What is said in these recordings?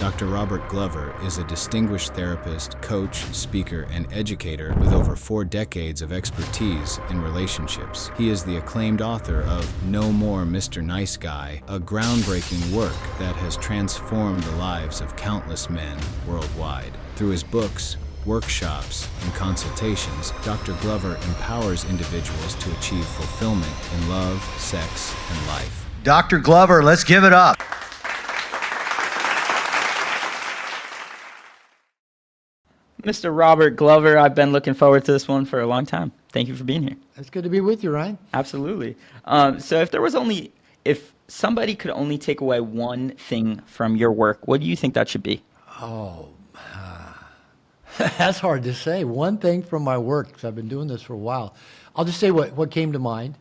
Dr. Robert Glover is a distinguished therapist, coach, speaker, and educator with over 4 decades of expertise in relationships. He is the acclaimed author of No More Mr. Nice Guy, a groundbreaking work that has transformed the lives of countless men worldwide. Through his books, workshops, and consultations, Dr. Glover empowers individuals to achieve fulfillment in love, sex, and life. Dr. Glover, let's give it up. Mr. Robert Glover, I've been looking forward to this one for a long time. Thank you for being here. It's good to be with you, Ryan. Absolutely. So if somebody could only take away one thing from your work, what do you think that should be? That's hard to say. One thing from my work, because I've been doing this for a while. I'll just say what came to mind.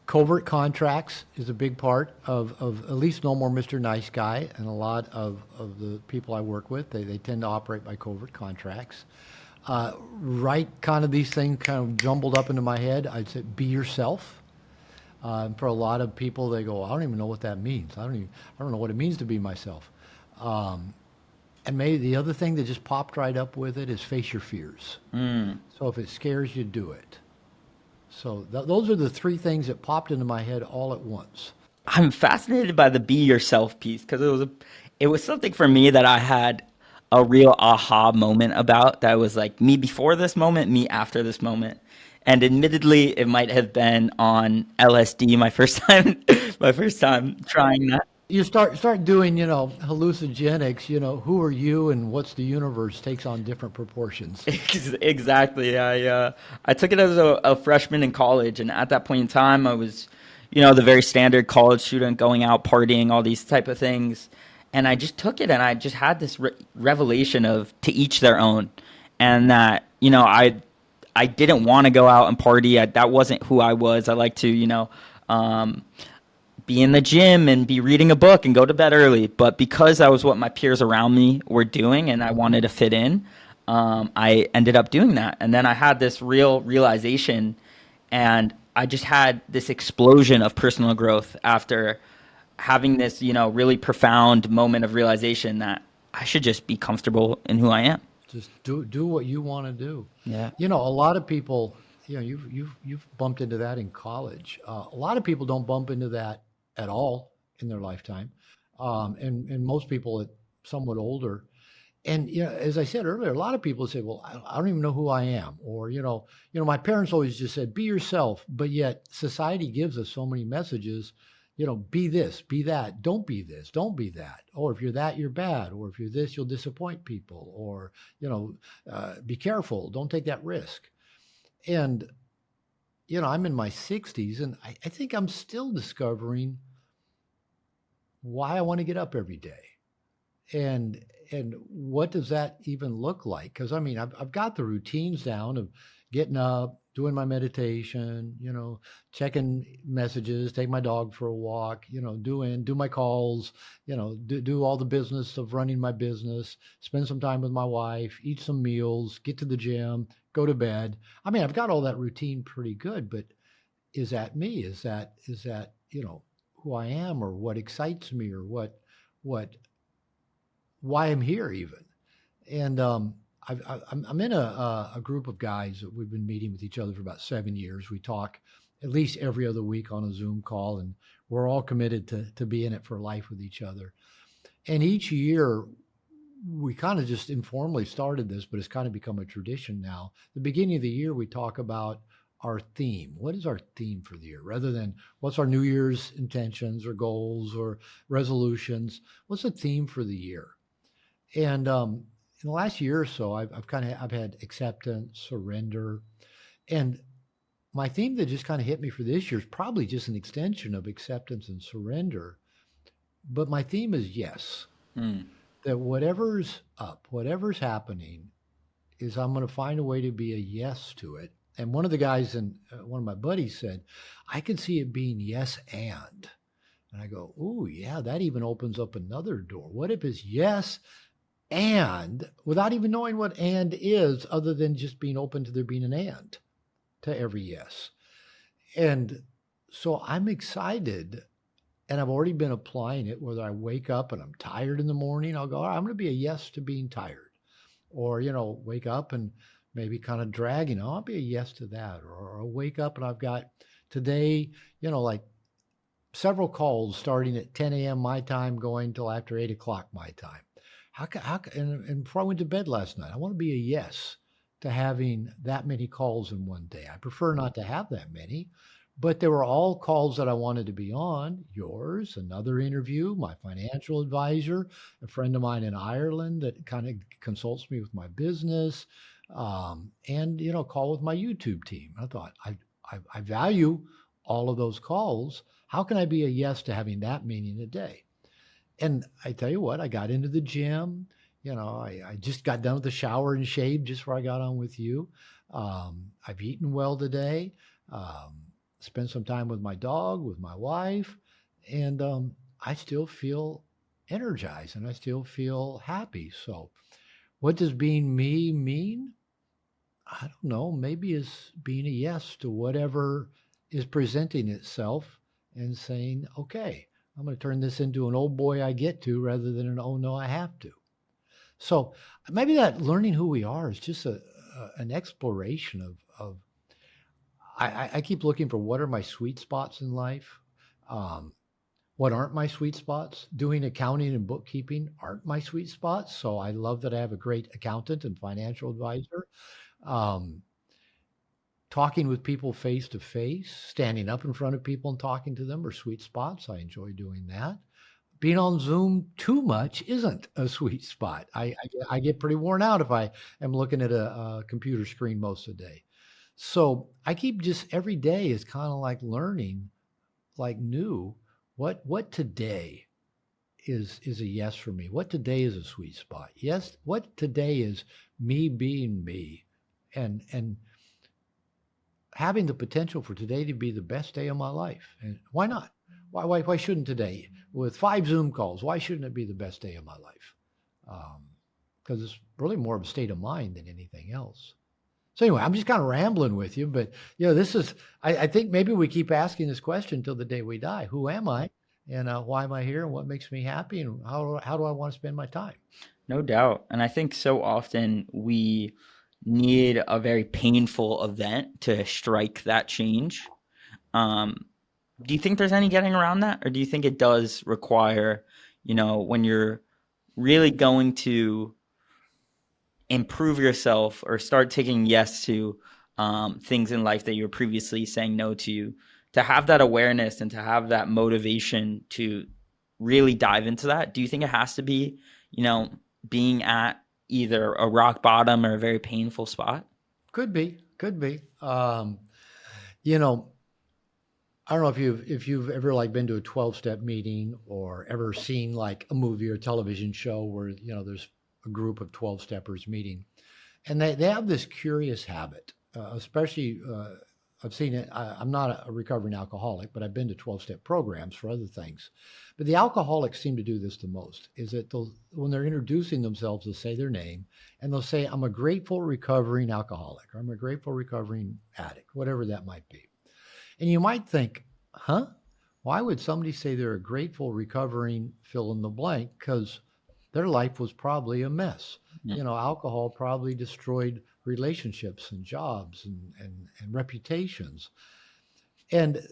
Covert contracts is a big part of at least No More Mr. Nice Guy, and a lot of the people I work with, they tend to operate by covert contracts. Right, kind of these things kind of jumbled up into my head. I'd say be yourself. For a lot of people, they go, I don't even know what that means. I don't know what it means to be myself. And maybe the other thing that just popped right up with it is face your fears. So if it scares you, do it. So those are the 3 things that popped into my head all at once. I'm fascinated by the be yourself piece because it was something for me that I had a real aha moment about. That was like me before this moment, me after this moment. And admittedly, it might have been on LSD my first time trying that. You start doing, hallucinogenics, who are you and what's the universe takes on different proportions. Exactly. I took it as a freshman in college, and at that point in time, I was, the very standard college student going out partying, all these type of things, and I just took it, and I just had this revelation of to each their own, and that I didn't want to go out and party. That wasn't who I was. I like to be in the gym and be reading a book and go to bed early. But because that was what my peers around me were doing and I wanted to fit in, I ended up doing that. And then I had this realization, and I just had this explosion of personal growth after having this, really profound moment of realization that I should just be comfortable in who I am. Just do what you want to do. Yeah. A lot of people, you've bumped into that in college. A lot of people don't bump into that at all in their lifetime, and most people somewhat older. And as I said earlier, a lot of people say, "Well, I don't even know who I am," or my parents always just said, "Be yourself," but yet society gives us so many messages. Be this, be that. Don't be this, don't be that. Or if you're that, you're bad. Or if you're this, you'll disappoint people. Or be careful, don't take that risk. And I'm in my 60s, and I think I'm still discovering why I want to get up every day. And what does that even look like? Because I've got the routines down of getting up, doing my meditation, checking messages, take my dog for a walk, do my calls, do all the business of running my business, spend some time with my wife, eat some meals, get to the gym, go to bed. I've got all that routine pretty good, but is that me? Is that who I am, or what excites me, or why I'm here even? And I'm in a group of guys that we've been meeting with each other for about 7 years. We talk at least every other week on a Zoom call, and we're all committed to be in it for life with each other. And each year, we kind of just informally started this, but it's kind of become a tradition now. The beginning of the year, we talk about our theme. What is our theme for the year? Rather than what's our New Year's intentions or goals or resolutions, what's the theme for the year? And in the last year or so, I've had acceptance, surrender, and my theme that just kind of hit me for this year is probably just an extension of acceptance and surrender. But my theme is yes. That whatever's up, whatever's happening, is I'm going to find a way to be a yes to it. And one of the guys and one of my buddies said, I can see it being yes and. And I go, ooh, yeah, that even opens up another door. What if it's yes and, without even knowing what and is, other than just being open to there being an and to every yes? And so I'm excited And I've already been applying it. Whether I wake up and I'm tired in the morning, I'll go, all right, I'm going to be a yes to being tired. Or, wake up and maybe kind of dragging, I'll be a yes to that. Or I'll wake up and I've got today, like several calls starting at 10 a.m. my time, going till after 8 o'clock my time. And before I went to bed last night, I want to be a yes to having that many calls in one day. I prefer not to have that many, but they were all calls that I wanted to be on. Yours, another interview, my financial advisor, a friend of mine in Ireland that kind of consults me with my business, and call with my YouTube team. I thought I value all of those calls. How can I be a yes to having that many in a day? And I tell you what, I got into the gym. I just got done with the shower and shaved just before I got on with you. I've eaten well today. Spent some time with my dog, with my wife, and I still feel energized and I still feel happy. So what does being me mean? I don't know. Maybe it's being a yes to whatever is presenting itself and saying, okay, I'm going to turn this into an old boy I get to rather than an oh no, I have to. So maybe that learning who we are is just an exploration of I keep looking for what are my sweet spots in life. What aren't my sweet spots? Doing accounting and bookkeeping aren't my sweet spots. So I love that I have a great accountant and financial advisor. Talking with people face to face, standing up in front of people and talking to them are sweet spots. I enjoy doing that. Being on Zoom too much isn't a sweet spot. I get pretty worn out if I am looking at a computer screen most of the day. So I keep just every day is kind of like learning, like new, what today is a yes for me. What today is a sweet spot. Yes, what today is me being me, and having the potential for today to be the best day of my life. And why not? Why shouldn't today, with 5 Zoom calls, why shouldn't it be the best day of my life? Because it's really more of a state of mind than anything else. So anyway, I'm just kind of rambling with you, but this is, I think maybe we keep asking this question until the day we die. Who am I? And why am I here? And what makes me happy? And how do I want to spend my time? No doubt. And I think so often we need a very painful event to strike that change. Do you think there's any getting around that? Or do you think it does require, when you're really going to improve yourself or start taking yes to things in life that you were previously saying no to have that awareness and to have that motivation to really dive into that? Do you think it has to be, being at either a rock bottom or a very painful spot? Could be. I don't know if you've ever been to a 12-step meeting or ever seen like a movie or television show where, there's a group of 12-steppers meeting. And they have this curious habit, especially I've seen it. I'm not a recovering alcoholic, but I've been to 12-step programs for other things. But the alcoholics seem to do this the most, is that when they're introducing themselves, they'll say their name and they'll say, I'm a grateful recovering alcoholic, or I'm a grateful recovering addict, whatever that might be. And you might think, why would somebody say they're a grateful recovering fill in the blank? Because their life was probably a mess. Yeah. Alcohol probably destroyed relationships and jobs and reputations. And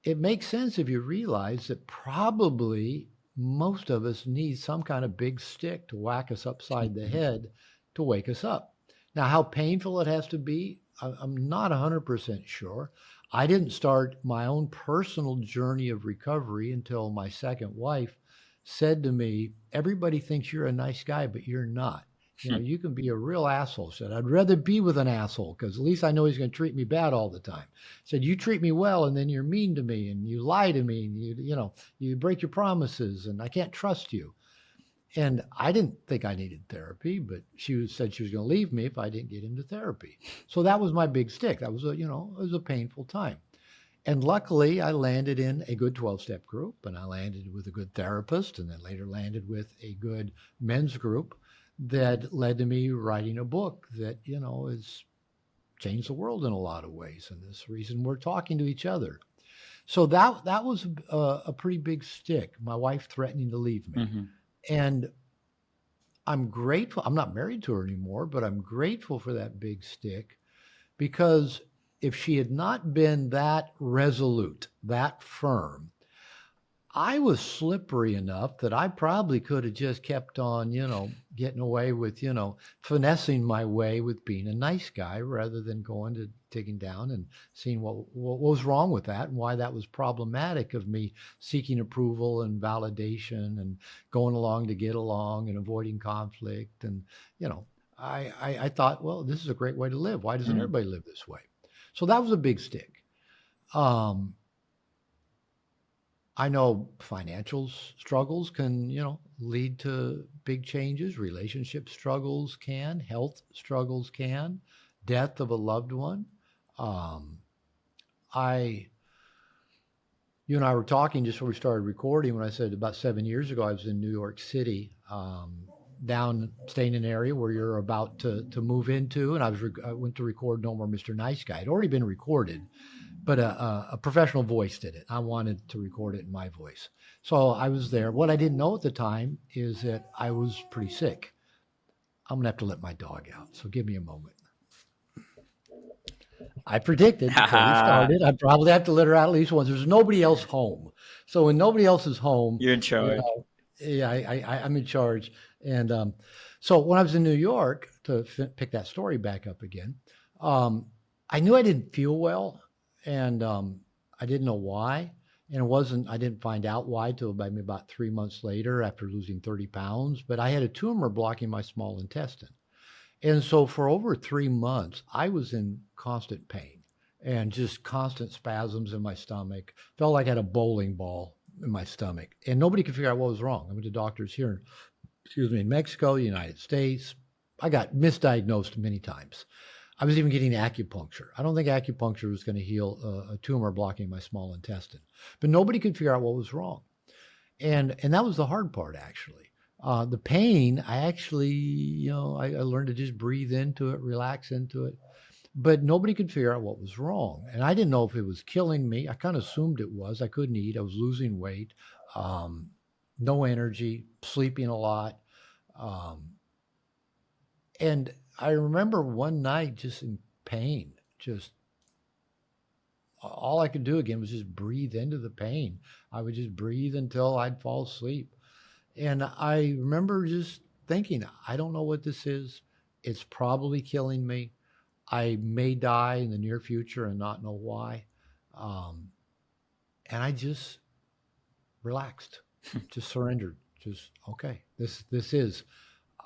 it makes sense if you realize that probably most of us need some kind of big stick to whack us upside the head to wake us up. Now, how painful it has to be, I'm not 100% sure. I didn't start my own personal journey of recovery until my second wife said to me, everybody thinks you're a nice guy, but you're not. You can be a real asshole. Said, I'd rather be with an asshole because at least I know he's going to treat me bad all the time. Said, you treat me well and then you're mean to me and you lie to me and you break your promises and I can't trust you. And I didn't think I needed therapy, but she said she was going to leave me if I didn't get into therapy. So that was my big stick. That was it was a painful time. And luckily, I landed in a good 12-step group, and I landed with a good therapist, and then later landed with a good men's group that led to me writing a book that, has changed the world in a lot of ways. And this reason we're talking to each other. So that was a pretty big stick. My wife threatening to leave me, Hmm. and I'm grateful. I'm not married to her anymore, but I'm grateful for that big stick because if she had not been that resolute, that firm, I was slippery enough that I probably could have just kept on, getting away with, finessing my way with being a nice guy rather than going to digging down and seeing what was wrong with that and why that was problematic of me seeking approval and validation and going along to get along and avoiding conflict. And, you know, I thought, well, this is a great way to live. Why doesn't Hmm. everybody live this way? So that was a big stick. Um, I know financial struggles can, lead to big changes. Relationship struggles can, health struggles can, death of a loved one. Um, I, you and I were talking just before we started recording when I said about 7 years ago I was in New York City, down staying in an area where you're about to move into, and I went to record No More Mr. Nice Guy. It had already been recorded, but a professional voice did it. I wanted to record it in my voice. So I was there. What I didn't know at the time is that I was pretty sick. I'm going to have to let my dog out. So give me a moment. I predicted before we Haha. started, I'd probably have to let her out at least once. There's nobody else home. So when nobody else is home, You're in you charge. know, yeah, I'm in charge. And so when I was in New York, to pick that story back up again, um, I knew I didn't feel well, and I didn't know why. And I didn't find out why till maybe about 3 months later after losing 30 pounds. But I had a tumor blocking my small intestine. And so for over 3 months, I was in constant pain and just constant spasms in my stomach. Felt like I had a bowling ball in my stomach. And nobody could figure out what was wrong. I went to doctors here, in Mexico, the United States. I got misdiagnosed many times. I was even getting acupuncture. I don't think acupuncture was going to heal a tumor blocking my small intestine. But nobody could figure out what was wrong. And that was the hard part, actually. The pain, I actually, I learned to just breathe into it, relax into it. But nobody could figure out what was wrong. And I didn't know if it was killing me. I kind of assumed it was. I couldn't eat. I was losing weight, um, no energy, sleeping a lot. Um, and I remember one night just in pain, just all I could do again was just breathe into the pain. I would just breathe until I'd fall asleep. And I remember just thinking, I don't know what this is. It's probably killing me. I may die in the near future and not know why. Um, and I just relaxed, just surrendered. Just okay. This is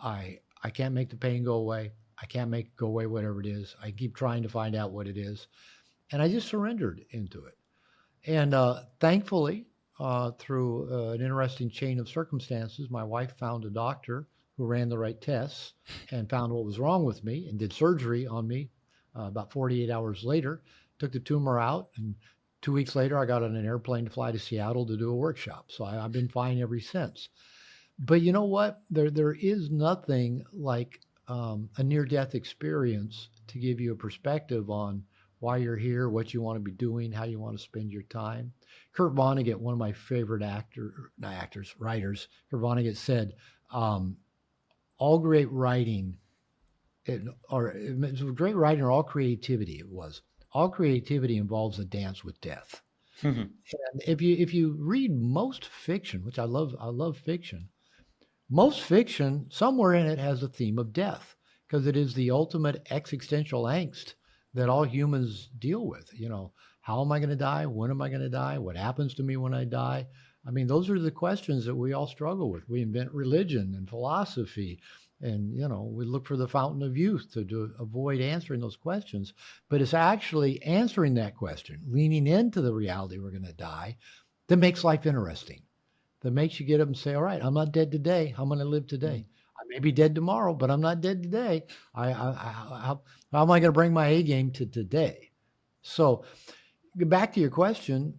I can't make the pain go away. I can't make it go away whatever it is. I keep trying to find out what it is, and I just surrendered into it. And thankfully, through an interesting chain of circumstances, my wife found a doctor who ran the right tests and found what was wrong with me and did surgery on me about 48 hours later, took the tumor out. And 2 weeks later, I got on an airplane to fly to Seattle to do a workshop. So I've been fine ever since. But you know what? There is nothing like a near-death experience to give you a perspective on why you're here, what you want to be doing, how you want to spend your time. Kurt Vonnegut, one of my favorite writers, Kurt Vonnegut said, um, all great writing, it was great writing or all creativity, all creativity involves a dance with death. Hmm. And if you read most fiction, which I love fiction, most fiction, somewhere in it has a theme of death because it is the ultimate existential angst that all humans deal with. How am I going to die? When am I going to die? What happens to me when I die? I mean, those are the questions that we all struggle with. We invent religion and philosophy, and we look for the fountain of youth to avoid answering those questions. But it's actually answering that question, leaning into the reality we're going to die, that makes life interesting, that makes you get up and say, all right, I'm not dead today. I'm going to live today. I may be dead tomorrow, but I'm not dead today. How am I going to bring my A game to today? So back to your question,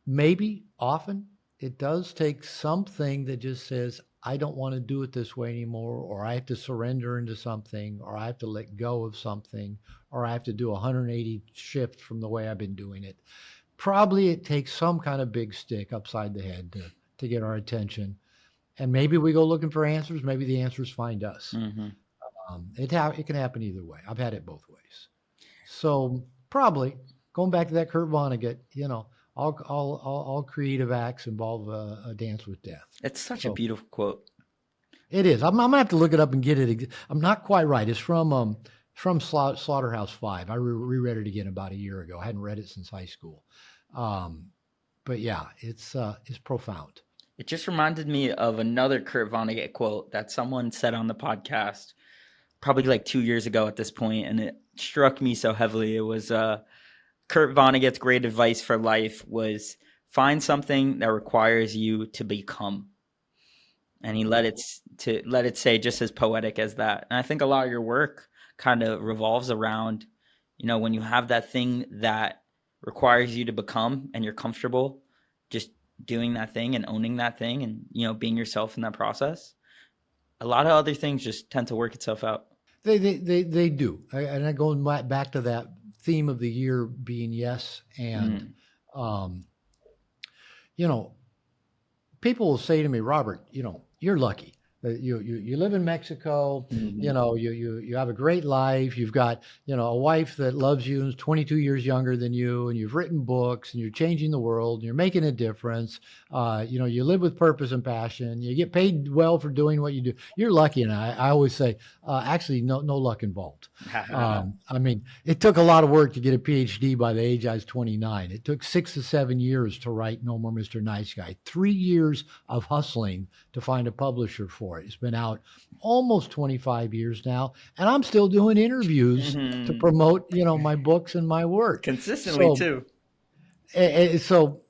maybe often it does take something that just says, I don't want to do it this way anymore, or I have to surrender into something, or I have to let go of something, or I have to do a 180 shift from the way I've been doing it. probably it takes some kind of big stick upside the head to get our attention. And maybe we go looking for answers. Maybe the answers find us. Mm-hmm. It can happen either way. I've had it both ways. So probably going back to that Kurt Vonnegut, all creative acts involve a dance with death. It's such a So beautiful quote. it is. I'm gonna have to look it up and get it. I'm not quite right. It's from Slaughterhouse Five. I reread it again about a year ago. I hadn't read it since high school. But yeah, it's profound. It just reminded me of another Kurt Vonnegut quote that someone said on the podcast probably like 2 years ago at this point, and it struck me so heavily. It was Kurt Vonnegut's great advice for life was find something that requires you to become. And he let it say just as poetic as that. And I think a lot of your work kind of revolves around, when you have that thing that requires you to become and you're comfortable just doing that thing and owning that thing and, being yourself in that process, a lot of other things just tend to work itself out. They do. And I going back to that theme of the year being yes. And, people will say to me, Robert, you're lucky. You live in Mexico, you have a great life. You've got, a wife that loves you and is 22 years younger than you, and you've written books and you're changing the world and you're making a difference. You live with purpose and passion. You get paid well for doing what you do. You're lucky. And I always say, actually, no luck involved. It took a lot of work to get a PhD by the age I was 29. It took 6 to 7 years to write No More Mr. Nice Guy, 3 years of hustling to find a publisher for it. It's been out almost 25 years now, and I'm still doing interviews to promote, my books and my work. Consistently, too. So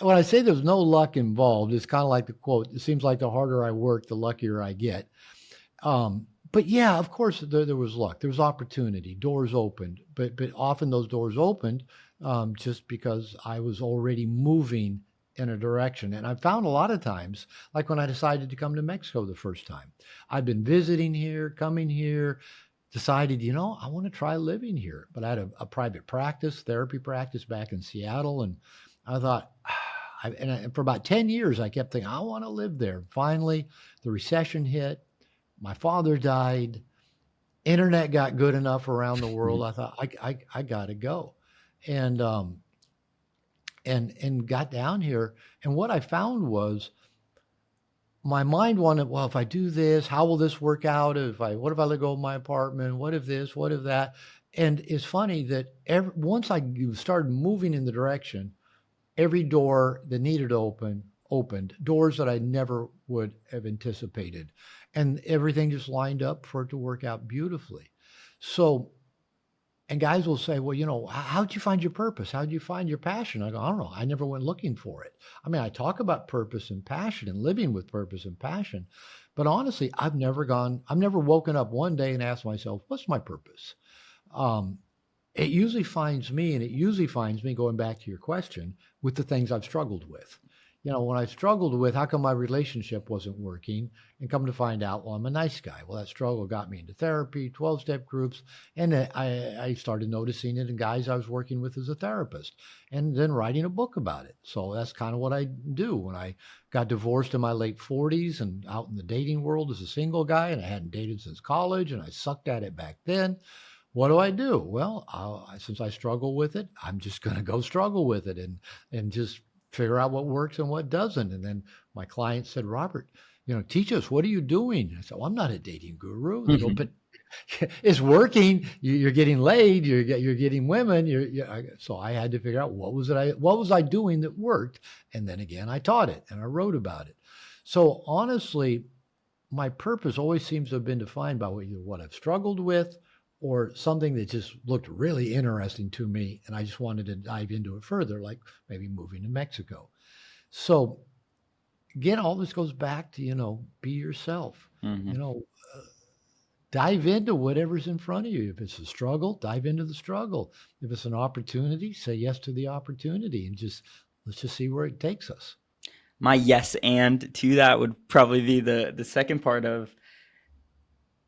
when I say there's no luck involved, it's kind of like the quote, it seems like the harder I work, the luckier I get. But yeah, of course, there was luck. There was opportunity. Doors opened. But often those doors opened just because I was already moving in a direction. And I found a lot of times, like when I decided to come to Mexico the first time, I'd been visiting here, coming here, decided, I want to try living here. But I had a private practice, therapy practice back in Seattle. And I thought, and for about 10 years, I kept thinking, I want to live there. Finally, the recession hit. My father died. Internet got good enough around the world. I thought, I got to go. And got down here. And what I found was my mind wanted, well, if I do this, how will this work out? What if I let go of my apartment? What if this? What if that? And it's funny that once I started moving in the direction, every door that needed to opened, doors that I never would have anticipated. And everything just lined up for it to work out beautifully. So, and guys will say, well, how'd you find your purpose? How'd you find your passion? I go, I don't know. I never went looking for it. I talk about purpose and passion and living with purpose and passion. But honestly, I've never woken up one day and asked myself, what's my purpose? It usually finds me, going back to your question, with the things I've struggled with. When I struggled with how come my relationship wasn't working, and come to find out, well, I'm a nice guy. Well, that struggle got me into therapy, 12-step groups, and I started noticing it in guys I was working with as a therapist, and then writing a book about it. So that's kind of what I do. When I got divorced in my late 40s and out in the dating world as a single guy, and I hadn't dated since college, and I sucked at it back then, what do? Well, since I struggle with it, I'm just going to go struggle with it and just figure out what works and what doesn't. And then my client said, Robert, teach us, what are you doing? I said, well, I'm not a dating guru. They go, but it's working. You're getting laid. You're getting women. So I had to figure out what was I doing that worked. And then again, I taught it and I wrote about it. So honestly, my purpose always seems to have been defined by what I've struggled with, or something that just looked really interesting to me, and I just wanted to dive into it further, like maybe moving to Mexico. So again, all this goes back to, be yourself. Dive into whatever's in front of you. If it's a struggle, dive into the struggle. If it's an opportunity, say yes to the opportunity, and let's just see where it takes us. My yes and to that would probably be the second part of,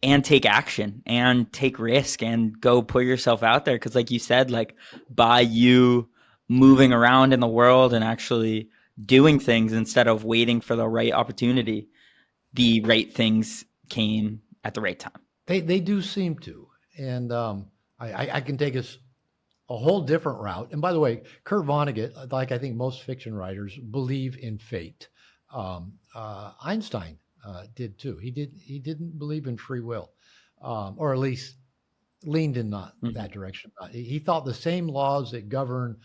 and take action and take risk and go put yourself out there. Cause like you said, like by you moving around in the world and actually doing things instead of waiting for the right opportunity, the right things came at the right time. They do seem to. And I can take us a whole different route. And by the way, Kurt Vonnegut, like I think most fiction writers, believe in fate. Einstein did too. He didn't believe in free will, or at least leaned in not that direction. He thought the same laws that govern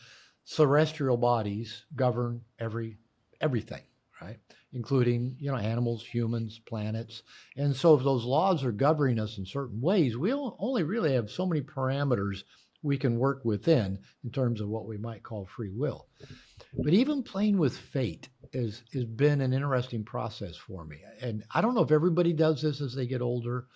celestial bodies govern everything, right? Including, animals, humans, planets. And so if those laws are governing us in certain ways, we only really have so many parameters we can work within in terms of what we might call free will. But even playing with fate has been an interesting process for me. And I don't know if everybody does this as they get older,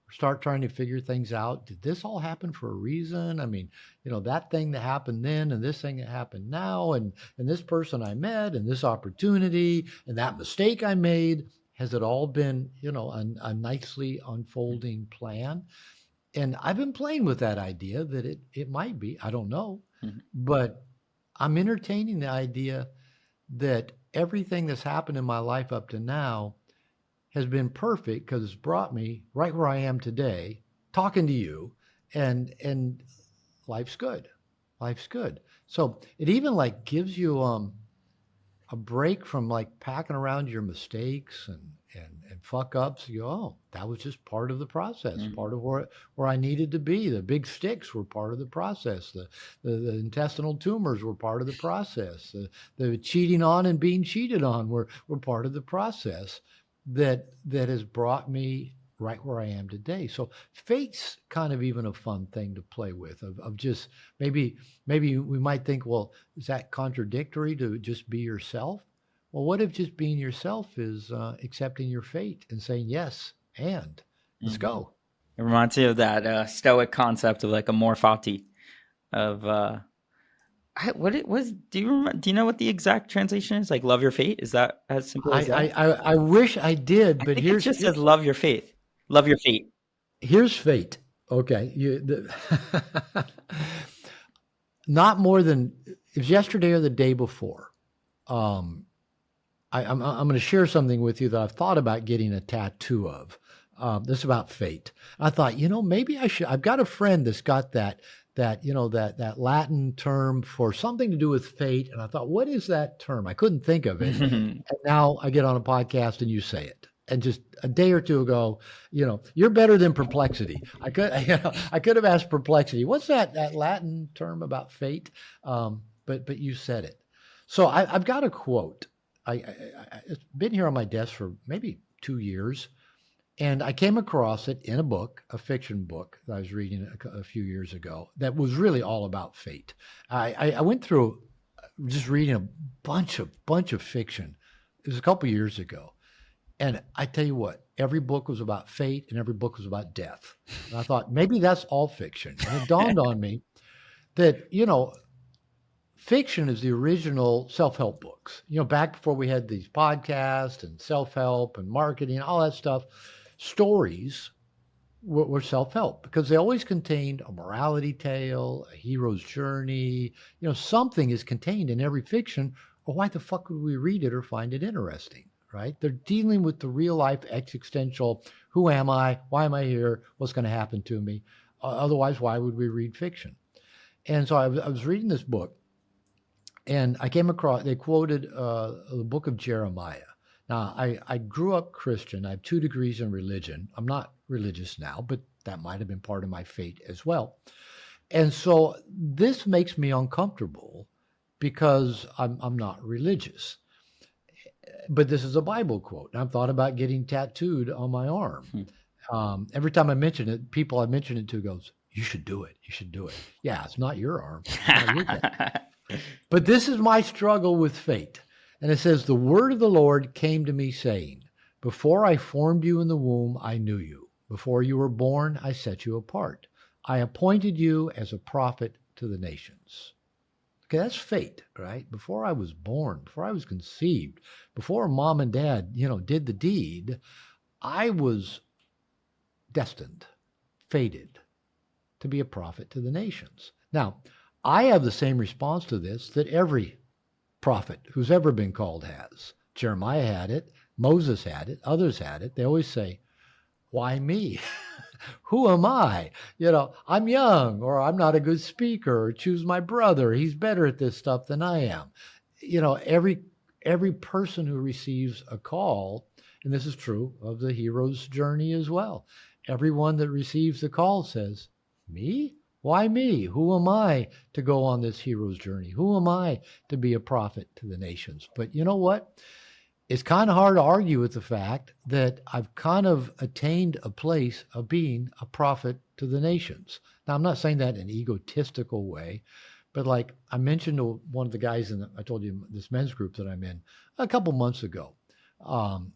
start trying to figure things out. Did this all happen for a reason? I mean, that thing that happened then and this thing that happened now and this person I met and this opportunity and that mistake I made, has it all been, a nicely unfolding plan? And I've been playing with that idea that it might be, I don't know, but I'm entertaining the idea that everything that's happened in my life up to now has been perfect because it's brought me right where I am today, talking to you, and life's good. Life's good. So it even like gives you a break from like packing around your mistakes and fuck ups. You go, oh, that was just part of the process, part of where I needed to be. The big sticks were part of the process. The intestinal tumors were part of the process. The cheating on and being cheated on were part of the process that has brought me right where I am today. So fate's kind of even a fun thing to play with of just maybe we might think, well, is that contradictory to just be yourself? Well, what if just being yourself is accepting your fate and saying yes, and let's go. It reminds me of that Stoic concept of like amor fati, of what it was. Do you know what the exact translation is? Like love your fate? Is that as simple as that? I wish I did, but I think it just says love your faith. Love your fate. Here's fate. Okay. Not more than it was yesterday or the day before. I'm going to share something with you that I've thought about getting a tattoo of. This is about fate. I thought, maybe I should. I've got a friend that's got that Latin term for something to do with fate. And I thought, what is that term? I couldn't think of it. And now I get on a podcast and you say it. And just a day or two ago, you're better than perplexity. I could have asked perplexity. What's that Latin term about fate? But you said it. So I've got a quote. It's been here on my desk for maybe 2 years. And I came across it in a book, a fiction book that I was reading a few years ago that was really all about fate. I went through just reading a bunch of fiction. It was a couple years ago. And I tell you what, every book was about fate and every book was about death. And I thought, maybe that's all fiction. And it dawned on me that, fiction is the original self-help books. Back before we had these podcasts and self-help and marketing, all that stuff, stories were self-help because they always contained a morality tale, a hero's journey. Something is contained in every fiction, or why the fuck would we read it or find it interesting, right? They're dealing with the real life existential, who am I? Why am I here? What's going to happen to me? Otherwise, why would we read fiction? And so I was reading this book, and I came across, they quoted the book of Jeremiah. Now, I grew up Christian. I have 2 degrees in religion. I'm not religious now, but that might have been part of my fate as well. And so this makes me uncomfortable because I'm not religious. But this is a Bible quote. And I've thought about getting tattooed on my arm. Every time I mention it, people I mention it to goes, you should do it. You should do it. Yeah, it's not your arm. It's not your tattoo. But this is my struggle with fate. And it says, the word of the Lord came to me saying, before I formed you in the womb, I knew you. Before you were born, I set you apart. I appointed you as a prophet to the nations. Okay, that's fate, right? Before I was born, before I was conceived, before mom and dad, did the deed, I was destined, fated to be a prophet to the nations. Now, I have the same response to this that every prophet who's ever been called has. Jeremiah had it. Moses had it. Others had it. They always say, why me? Who am I? I'm young, or I'm not a good speaker, or choose my brother. He's better at this stuff than I am. Every person who receives a call, and this is true of the hero's journey as well. Everyone that receives the call says, me? Why me? Who am I to go on this hero's journey? Who am I to be a prophet to the nations? But you know what? It's kind of hard to argue with the fact that I've kind of attained a place of being a prophet to the nations. Now, I'm not saying that in an egotistical way, but like I mentioned to one of the guys I told you this men's group that I'm in a couple months ago. I'm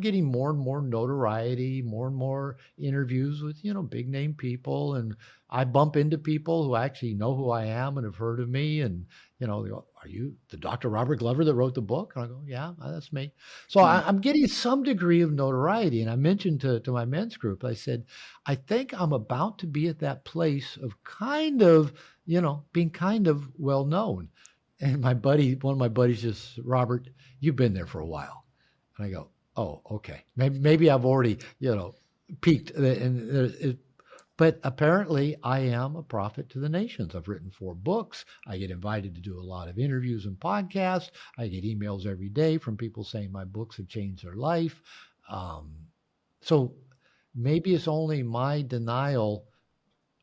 getting more and more notoriety, more and more interviews with, big name people. And I bump into people who actually know who I am and have heard of me. And, they go, are you the Dr. Robert Glover that wrote the book? And I go, yeah, that's me. So I'm getting some degree of notoriety. And I mentioned to my men's group, I said, I think I'm about to be at that place of kind of, being kind of well known. And one of my buddies just, Robert, you've been there for a while. And I go, oh, okay. Maybe I've already, peaked. But apparently I am a prophet to the nations. I've written 4 books. I get invited to do a lot of interviews and podcasts. I get emails every day from people saying my books have changed their life. So maybe it's only my denial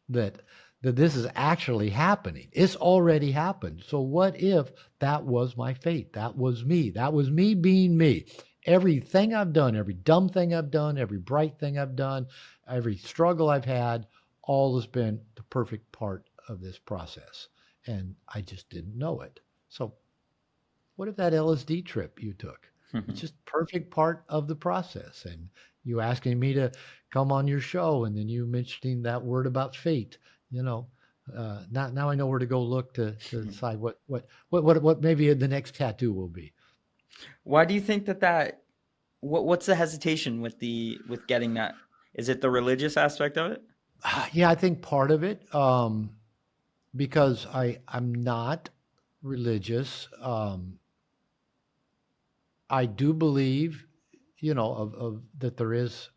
that this is actually happening. It's already happened. So what if that was my fate? That was me. That was me being me. Everything I've done, every dumb thing I've done, every bright thing I've done, every struggle I've had, all has been the perfect part of this process. And I just didn't know it. So what if that LSD trip you took? It's just perfect part of the process. And you asking me to come on your show, and then you mentioning that word about fate, now I know where to go look to decide what maybe the next tattoo will be. Why do you think that what's the hesitation with getting that? Is it the religious aspect of it? Yeah, I think part of it, because I'm not religious. I do believe, of that there is,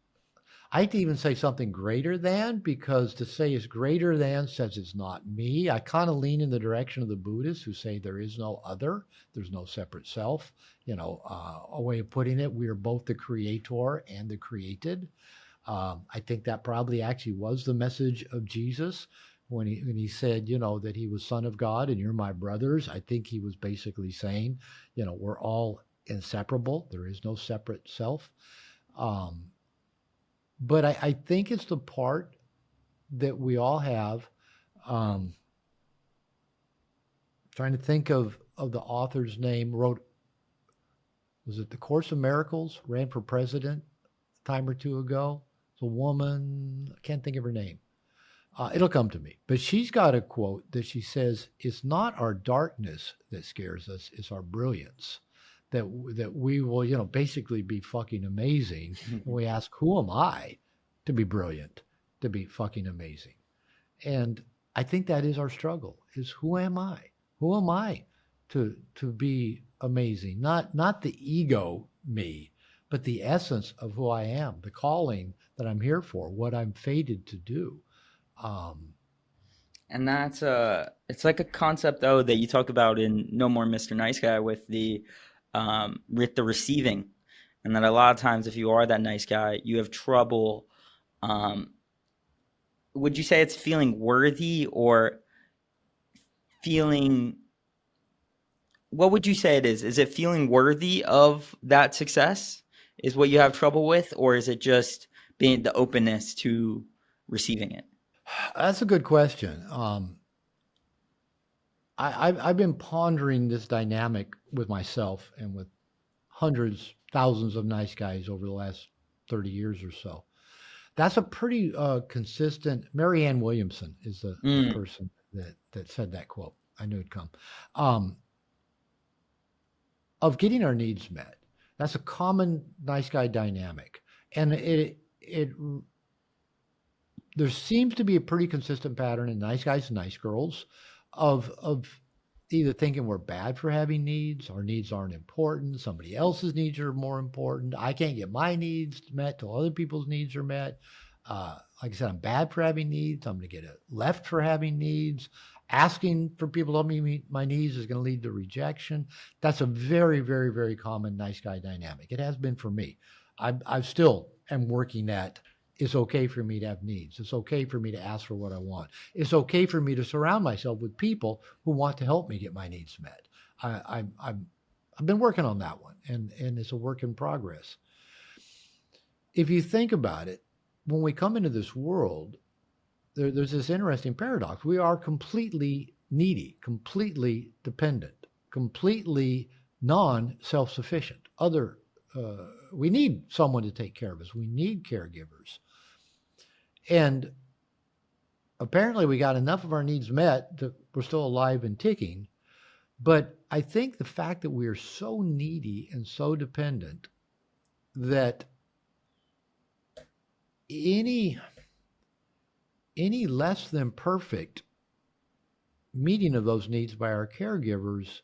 I hate to even say something greater than, because to say it's greater than says it's not me. I kind of lean in the direction of the Buddhists who say there is no other, there's no separate self. A way of putting it, we are both the creator and the created. I think that probably actually was the message of Jesus when he said, that he was Son of God and you're my brothers. I think he was basically saying, we're all inseparable. There is no separate self. But I think it's the part that we all have. Trying to think of the author's name, was it The Course of Miracles? Ran for president a time or two ago. It's a woman, I can't think of her name. It'll come to me. But she's got a quote that she says, it's not our darkness that scares us, it's our brilliance. That we will, basically be fucking amazing. And we ask, who am I to be brilliant, to be fucking amazing? And I think that is our struggle, is who am I? Who am I to be amazing? Not the ego me, but the essence of who I am, the calling that I'm here for, what I'm fated to do. And it's like a concept though that you talk about in No More Mr. Nice Guy with the receiving, and that a lot of times if you are that nice guy, you have trouble. Would you say it's feeling worthy or feeling? What would you say it is? Is it feeling worthy of that success is what you have trouble with, or is it just being the openness to receiving it? That's a good question. I've been pondering this dynamic with myself and with hundreds, thousands of nice guys over the last 30 years or so. That's a pretty consistent. Marianne Williamson is the person that said that quote. I knew it'd come. Of getting our needs met. That's a common nice guy dynamic. And it there seems to be a pretty consistent pattern in nice guys and nice girls of either thinking we're bad for having needs, our needs aren't important, somebody else's needs are more important. I can't get my needs met till other people's needs are met. Like I said, I'm bad for having needs. I'm going to get left for having needs. Asking for people to help me meet my needs is going to lead to rejection. That's a very, very, very common nice guy dynamic. It has been for me. I still am working at, it's okay for me to have needs. It's okay for me to ask for what I want. It's okay for me to surround myself with people who want to help me get my needs met. I've been working on that one, and it's a work in progress. If you think about it, when we come into this world, there's this interesting paradox. We are completely needy, completely dependent, completely non-self-sufficient. We need someone to take care of us. We need caregivers. And apparently we got enough of our needs met that we're still alive and ticking. But I think the fact that we are so needy and so dependent that any less than perfect meeting of those needs by our caregivers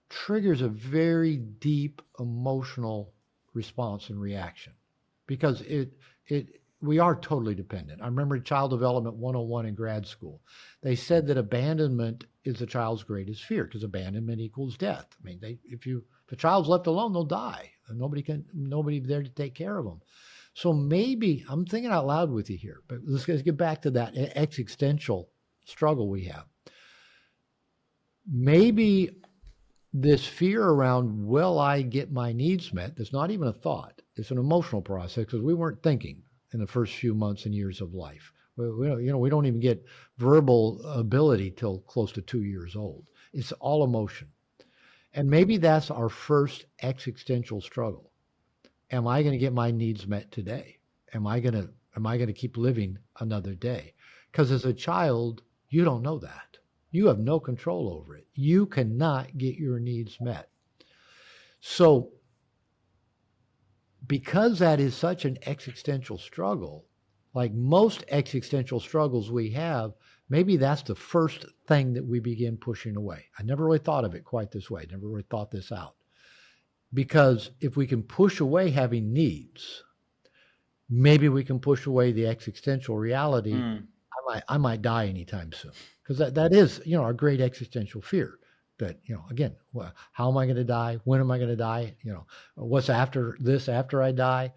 triggers a very deep emotional response and reaction, because we are totally dependent. I remember Child Development 101 in grad school. They said that abandonment is a child's greatest fear, because abandonment equals death. I mean, if a child's left alone, they'll die. And nobody there to take care of them. So maybe, I'm thinking out loud with you here, but let's get back to that existential struggle we have. Maybe this fear around, will I get my needs met? That's not even a thought. It's an emotional process, because we weren't thinking in the first few months and years of life. We don't even get verbal ability till close to 2 years old. It's all emotion. And maybe that's our first existential struggle. Am I going to get my needs met today? Am I going to keep living another day? Because as a child, you don't know that. You have no control over it. You cannot get your needs met. So because that is such an existential struggle, like most existential struggles we have, maybe that's the first thing that we begin pushing away. I never really thought of it quite this way. I never really thought this out. Because if we can push away having needs, maybe we can push away the existential reality. I might die anytime soon. Because that is, our great existential fear. That, again, how am I going to die? When am I going to die? What's after this, after I die?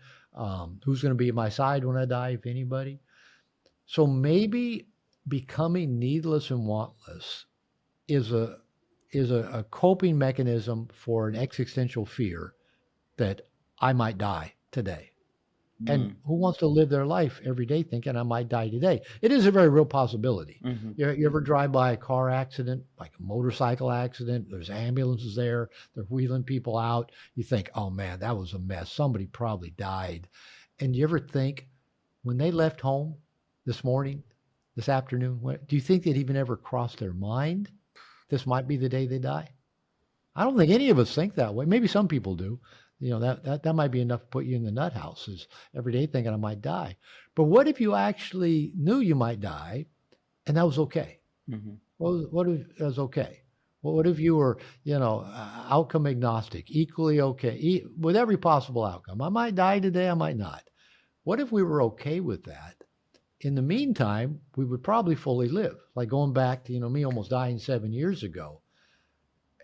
Who's going to be at my side when I die, if anybody? So maybe becoming needless and wantless is a coping mechanism for an existential fear that I might die today. And who wants to live their life every day thinking I might die today? It is a very real possibility. You ever drive by a car accident, like a motorcycle accident? There's ambulances there. They're wheeling people out. You think, oh man, that was a mess. Somebody probably died. And you ever think, when they left home this morning, this afternoon, do you think they'd even ever crossed their mind this might be the day they die? I don't think any of us think that way. Maybe some people do. That might be enough to put you in the nut house, is every day thinking I might die. But what if you actually knew you might die and that was okay? What if that was okay? Well, what if you were, outcome agnostic, equally okay, with every possible outcome? I might die today, I might not. What if we were okay with that? In the meantime, we would probably fully live. Like going back to, me almost dying 7 years ago.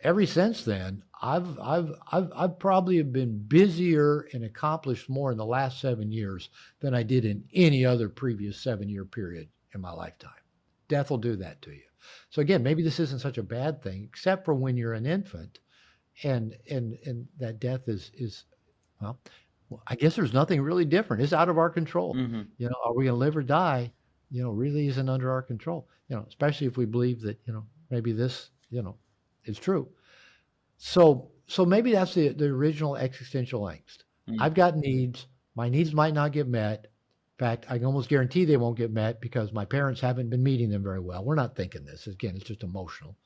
Ever since then, I've probably been busier and accomplished more in the last 7 years than I did in any other previous 7-year period in my lifetime. Death will do that to you. So again, maybe this isn't such a bad thing, except for when you're an infant, and that death is well, I guess there's nothing really different. It's out of our control. Are we going to live or die? Really isn't under our control. Especially if we believe that maybe this is true. So maybe that's the original existential angst. I've got needs. My needs might not get met. In fact, I can almost guarantee they won't get met because my parents haven't been meeting them very well. We're not thinking this. Again, it's just emotional.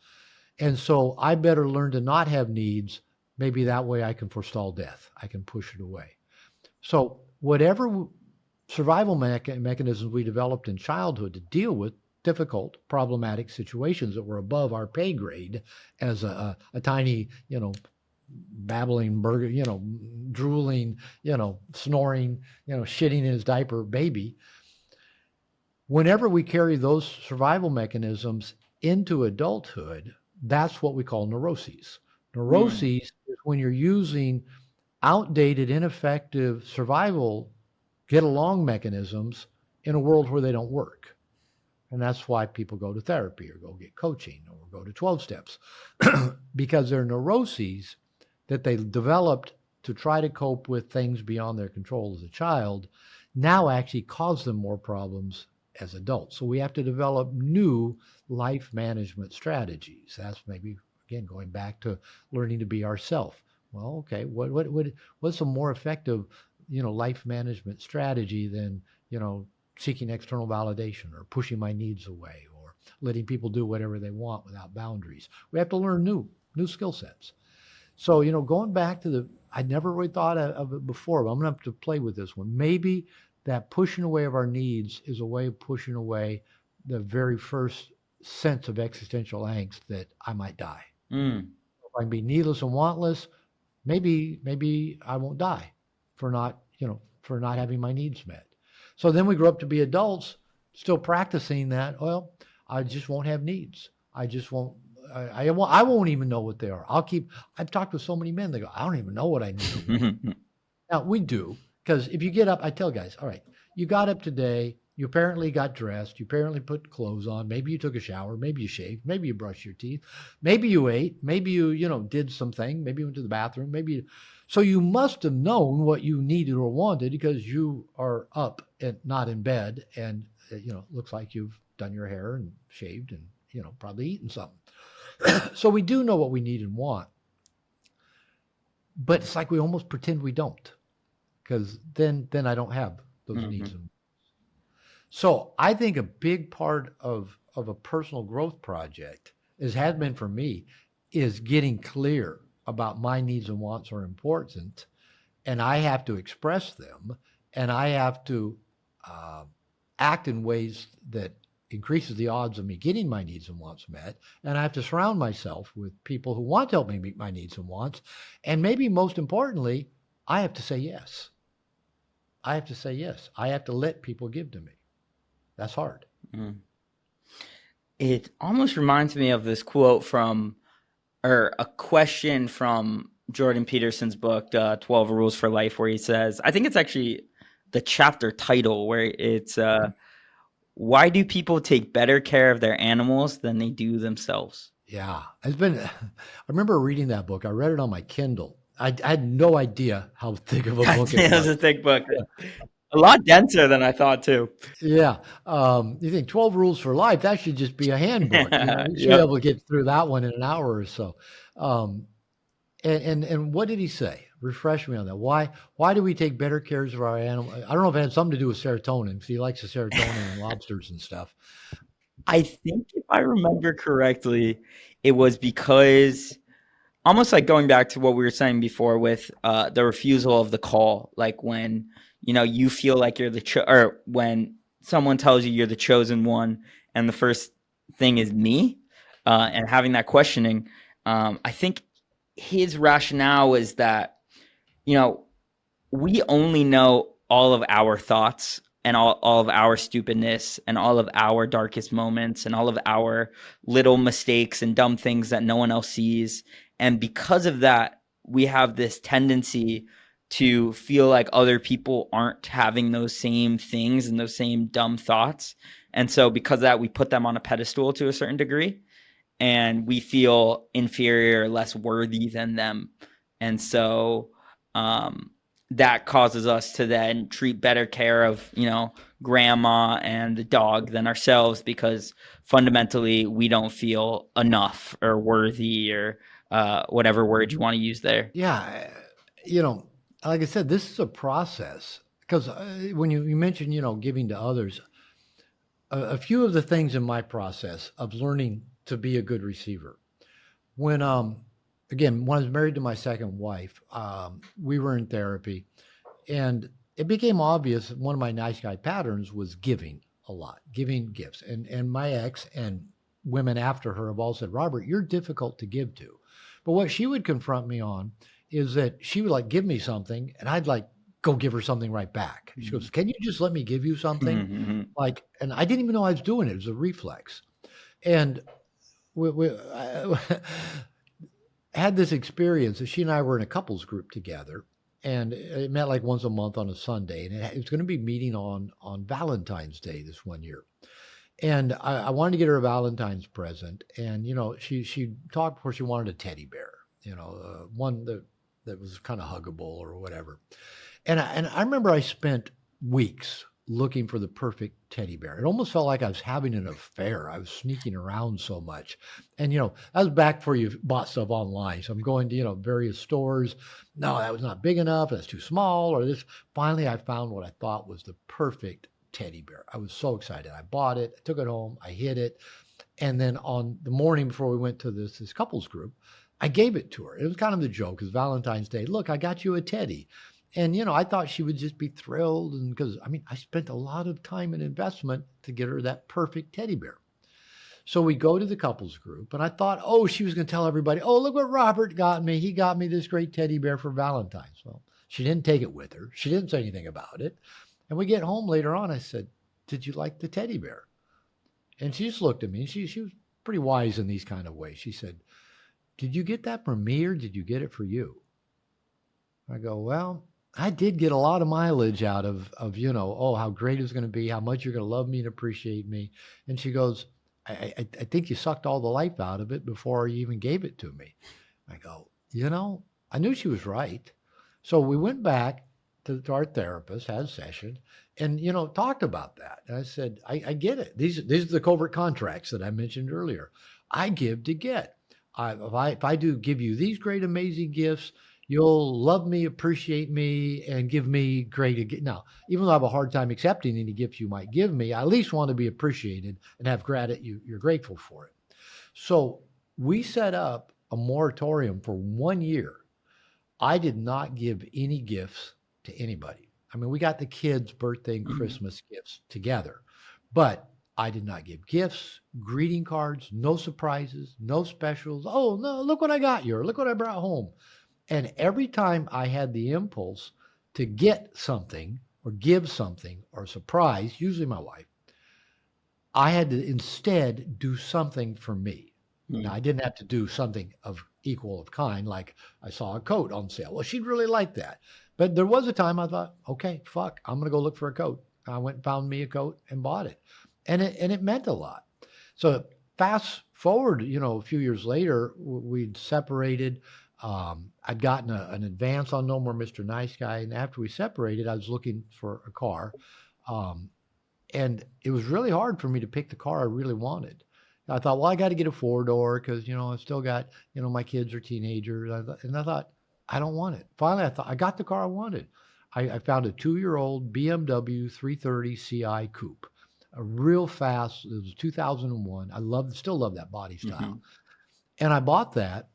And so I better learn to not have needs. Maybe that way I can forestall death. I can push it away. So whatever survival mechanisms we developed in childhood to deal with difficult, problematic situations that were above our pay grade as a tiny, babbling burger, drooling, snoring, shitting in his diaper baby. Whenever we carry those survival mechanisms into adulthood, that's what we call neuroses. Neuroses is when you're using outdated, ineffective survival get along mechanisms in a world where they don't work. And that's why people go to therapy or go get coaching or go to 12 steps because they're neuroses that they developed to try to cope with things beyond their control as a child now actually cause them more problems as adults. So we have to develop new life management strategies. That's maybe, again, going back to learning to be ourself. Well, okay, what's a more effective, life management strategy than, seeking external validation or pushing my needs away or letting people do whatever they want without boundaries? We have to learn new skill sets. So, going back to I never really thought of it before, but I'm going to have to play with this one. Maybe that pushing away of our needs is a way of pushing away the very first sense of existential angst that I might die. If I can be needless and wantless, maybe I won't die for not having my needs met. So then we grow up to be adults, still practicing that. Well, I just won't have needs. I just won't. I won't even know what they are. I've talked with so many men. They go, I don't even know what I need. Now we do, because if you get up, I tell guys, all right, you got up today. You apparently got dressed. You apparently put clothes on. Maybe you took a shower. Maybe you shaved. Maybe you brushed your teeth. Maybe you ate. Maybe you did something. Maybe you went to the bathroom. So you must have known what you needed or wanted because you are up and not in bed, and looks like you've done your hair and shaved and probably eaten something. So we do know what we need and want, but it's like we almost pretend we don't, because then I don't have those needs. So I think a big part of a personal growth project has been for me is getting clear about my needs and wants are important, and I have to express them, and I have to act in ways that increases the odds of me getting my needs and wants met. And I have to surround myself with people who want to help me meet my needs and wants. And maybe most importantly, I have to say yes. I have to let people give to me. That's hard. It almost reminds me of this quote or a question from Jordan Peterson's book, 12 Rules for Life, where he says, I think it's actually the chapter title, where it's, why do people take better care of their animals than they do themselves? Yeah. I remember reading that book. I read it on my Kindle. I had no idea how thick of a book it was. It was a thick book. Yeah. A lot denser than I thought, too. Yeah. You think 12 Rules for Life, that should just be a handbook. You should be able to get through that one in an hour or so. And what did he say? Refresh me on that. Why do we take better care of our animal? I don't know if it had something to do with serotonin, because he likes the serotonin and lobsters and stuff. I think if I remember correctly, it was because, almost like going back to what we were saying before with the refusal of the call, like when you feel like you're or when someone tells you you're the chosen one, and the first thing is me, and having that questioning. I think his rationale is that we only know all of our thoughts and all of our stupidness and all of our darkest moments and all of our little mistakes and dumb things that no one else sees. And because of that, we have this tendency to feel like other people aren't having those same things and those same dumb thoughts. And so because of that, we put them on a pedestal to a certain degree, and we feel inferior, less worthy than them. And so that causes us to then treat better care of, grandma and the dog than ourselves, because fundamentally we don't feel enough or worthy or whatever word you want to use there. Yeah. Like I said, this is a process, because when you mentioned, giving to others, a few of the things in my process of learning to be a good receiver. When I was married to my second wife, we were in therapy, and it became obvious that one of my nice guy patterns was giving a lot, giving gifts. And my ex and women after her have all said, Robert, you're difficult to give to. But what she would confront me on is that she would like give me something and I'd like go give her something right back. She goes, can you just let me give you something? Like, and I didn't even know I was doing it. It was a reflex. And I had this experience that she and I were in a couples group together, and it met like once a month on a Sunday, and it was going to be meeting on Valentine's Day this one year. And I wanted to get her a Valentine's present, and she talked before she wanted a teddy bear, one that was kind of huggable or whatever. And I remember I spent weeks looking for the perfect teddy bear. It almost felt like I was having an affair. I was sneaking around so much. And, that was back before you bought stuff online. So I'm going to, various stores. No, that was not big enough. That's too small or this. Finally, I found what I thought was the perfect teddy bear. I was so excited. I bought it, I took it home, I hid it. And then on the morning before we went to this couples group, I gave it to her. It was kind of the joke because Valentine's Day, look, I got you a teddy. And, I thought she would just be thrilled. And because, I spent a lot of time and investment to get her that perfect teddy bear. So we go to the couples group and I thought, she was going to tell everybody, look what Robert got me. He got me this great teddy bear for Valentine's. Well, she didn't take it with her. She didn't say anything about it. And we get home later on. I said, did you like the teddy bear? And she just looked at me and she was pretty wise in these kind of ways. She said, did you get that for me or did you get it for you? I go, well, I did get a lot of mileage out of how great it was going to be, how much you're going to love me and appreciate me. And she goes, I think you sucked all the life out of it before you even gave it to me. I go, I knew she was right. So we went back to our therapist, had a session, and, talked about that. And I said, I get it. These are the covert contracts that I mentioned earlier. I give to get. If I do give you these great, amazing gifts, you'll love me, appreciate me, and give me great. Now, even though I have a hard time accepting any gifts you might give me, I at least want to be appreciated and have gratitude. You're grateful for it. So we set up a moratorium for 1 year. I did not give any gifts to anybody. We got the kids' birthday and Christmas gifts together, but I did not give gifts, greeting cards, no surprises, no specials. Oh, no, look what I got you, or look what I brought home. And every time I had the impulse to get something or give something or surprise, usually my wife, I had to instead do something for me. Now, I didn't have to do something of equal of kind, like I saw a coat on sale. Well, she'd really like that. But there was a time I thought, okay, fuck, I'm going to go look for a coat. I went and found me a coat and bought it. And it meant a lot. So fast forward, a few years later, we'd separated. I'd gotten an advance on No More Mr. Nice Guy. And after we separated, I was looking for a car. And it was really hard for me to pick the car I really wanted. I thought, well, I got to get a 4-door because, I still got, my kids are teenagers. And I thought, I don't want it. Finally, I thought I got the car I wanted. I found a 2-year-old BMW 330 Ci coupe, a real fast. It was 2001. I still love that body style. And I bought that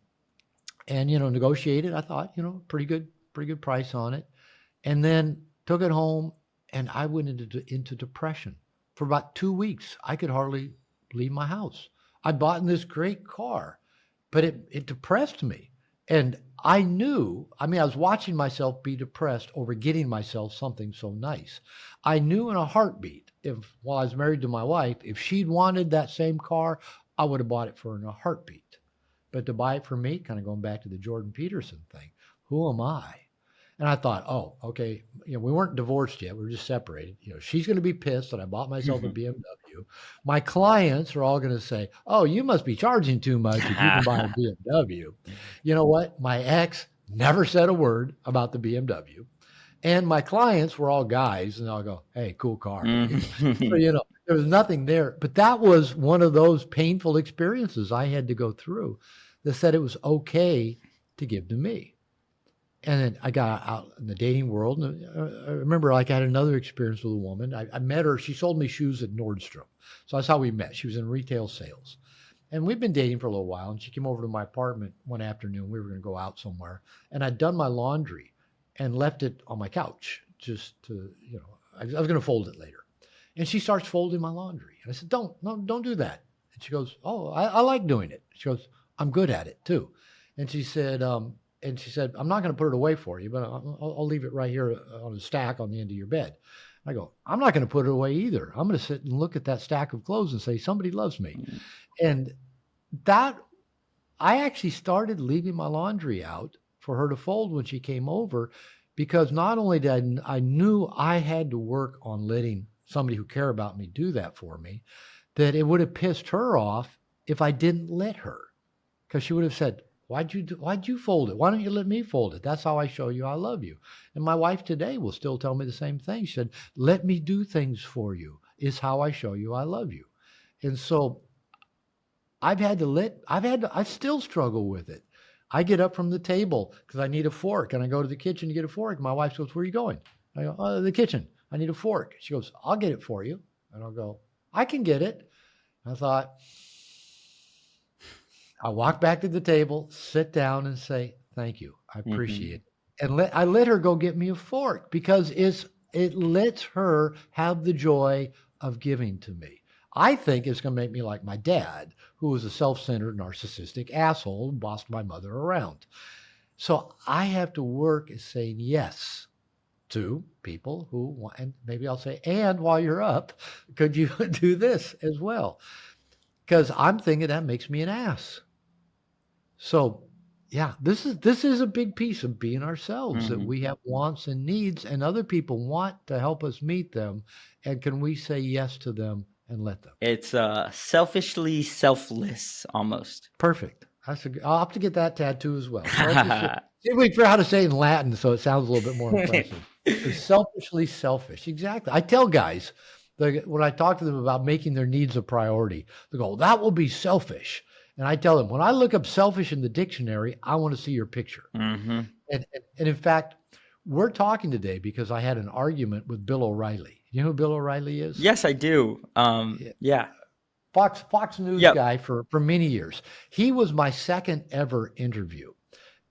and, negotiated. I thought, pretty good price on it. And then took it home and I went into depression for about 2 weeks. I could hardly leave my house. I bought in this great car, but it depressed me. And I knew, I was watching myself be depressed over getting myself something so nice. I knew in a heartbeat, while I was married to my wife, if she'd wanted that same car, I would have bought it for her in a heartbeat. But to buy it for me, kind of going back to the Jordan Peterson thing, who am I? And I thought, oh, okay, we weren't divorced yet. We were just separated. She's going to be pissed that I bought myself a BMW. My clients are all going to say, oh, you must be charging too much if you can buy a BMW. You know what? My ex never said a word about the BMW. And my clients were all guys. And I'll go, hey, cool car. So, there was nothing there. But that was one of those painful experiences I had to go through that said it was okay to give to me. And then I got out in the dating world. And I remember I had another experience with a woman. I met her. She sold me shoes at Nordstrom. So that's how we met. She was in retail sales. And we'd been dating for a little while. And she came over to my apartment one afternoon. We were going to go out somewhere. And I'd done my laundry and left it on my couch just to, I was going to fold it later. And she starts folding my laundry. And I said, don't do that. And she goes, oh, I like doing it. She goes, I'm good at it too. And she said, I'm not going to put it away for you, but I'll leave it right here on a stack on the end of your bed. I go, I'm not going to put it away either. I'm going to sit and look at that stack of clothes and say, somebody loves me. And that, I actually started leaving my laundry out for her to fold when she came over, because not only did I knew I had to work on letting somebody who cared about me do that for me, that it would have pissed her off if I didn't let her, because she would have said, why'd you fold it? Why don't you let me fold it? That's how I show you I love you. And my wife today will still tell me the same thing. She said, let me do things for you is how I show you I love you. And so I still struggle with it. I get up from the table because I need a fork, and I go to the kitchen to get a fork. My wife goes, where are you going? I go, oh, the kitchen. I need a fork. She goes, I'll get it for you. And I'll go, I can get it. I thought, I walk back to the table, sit down and say, thank you. I appreciate it. And I let her go get me a fork, because it lets her have the joy of giving to me. I think it's going to make me like my dad, who was a self-centered, narcissistic asshole who bossed my mother around. So I have to work at saying yes to people who want, and maybe I'll say, and while you're up, could you do this as well? Because I'm thinking that makes me an ass. So yeah, this is a big piece of being ourselves, that we have wants and needs, and other people want to help us meet them. And can we say yes to them and let them? It's selfishly selfless almost. Perfect. I'll have to get that tattoo as well. See, we figure out how to say it in Latin so it sounds a little bit more impressive. It's selfishly selfish. Exactly. I tell guys, when I talk to them about making their needs a priority, they go, that will be selfish. And I tell them, when I look up selfish in the dictionary, I want to see your picture. And in fact, we're talking today because I had an argument with Bill O'Reilly. You know who Bill O'Reilly is? Yes, I do. Yeah. Fox News guy for many years. He was my second ever interview.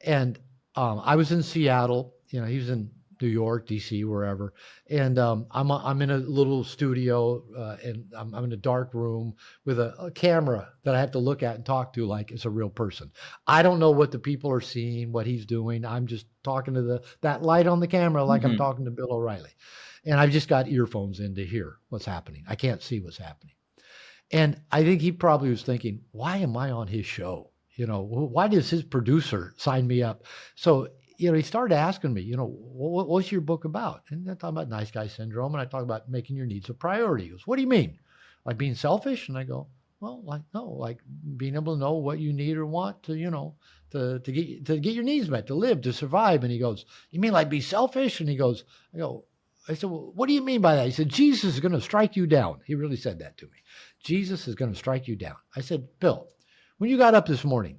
And I was in Seattle. He was in New York, DC, wherever. And I'm in a little studio, and I'm in a dark room with a camera that I have to look at and talk to like it's a real person. I don't know what the people are seeing, what he's doing. I'm just talking to that light on the camera like I'm talking to Bill O'Reilly. And I've just got earphones in to hear what's happening. I can't see what's happening. And I think he probably was thinking, why am I on his show? Why does his producer sign me up? So he started asking me, what's your book about? And I talk about nice guy syndrome, and I talk about making your needs a priority. He goes, what do you mean? Like being selfish? And I go, well, like being able to know what you need or want to get your needs met, to live, to survive. And he goes, you mean like be selfish? And I said, well, what do you mean by that? He said, Jesus is going to strike you down. He really said that to me. Jesus is going to strike you down. I said, Bill, when you got up this morning,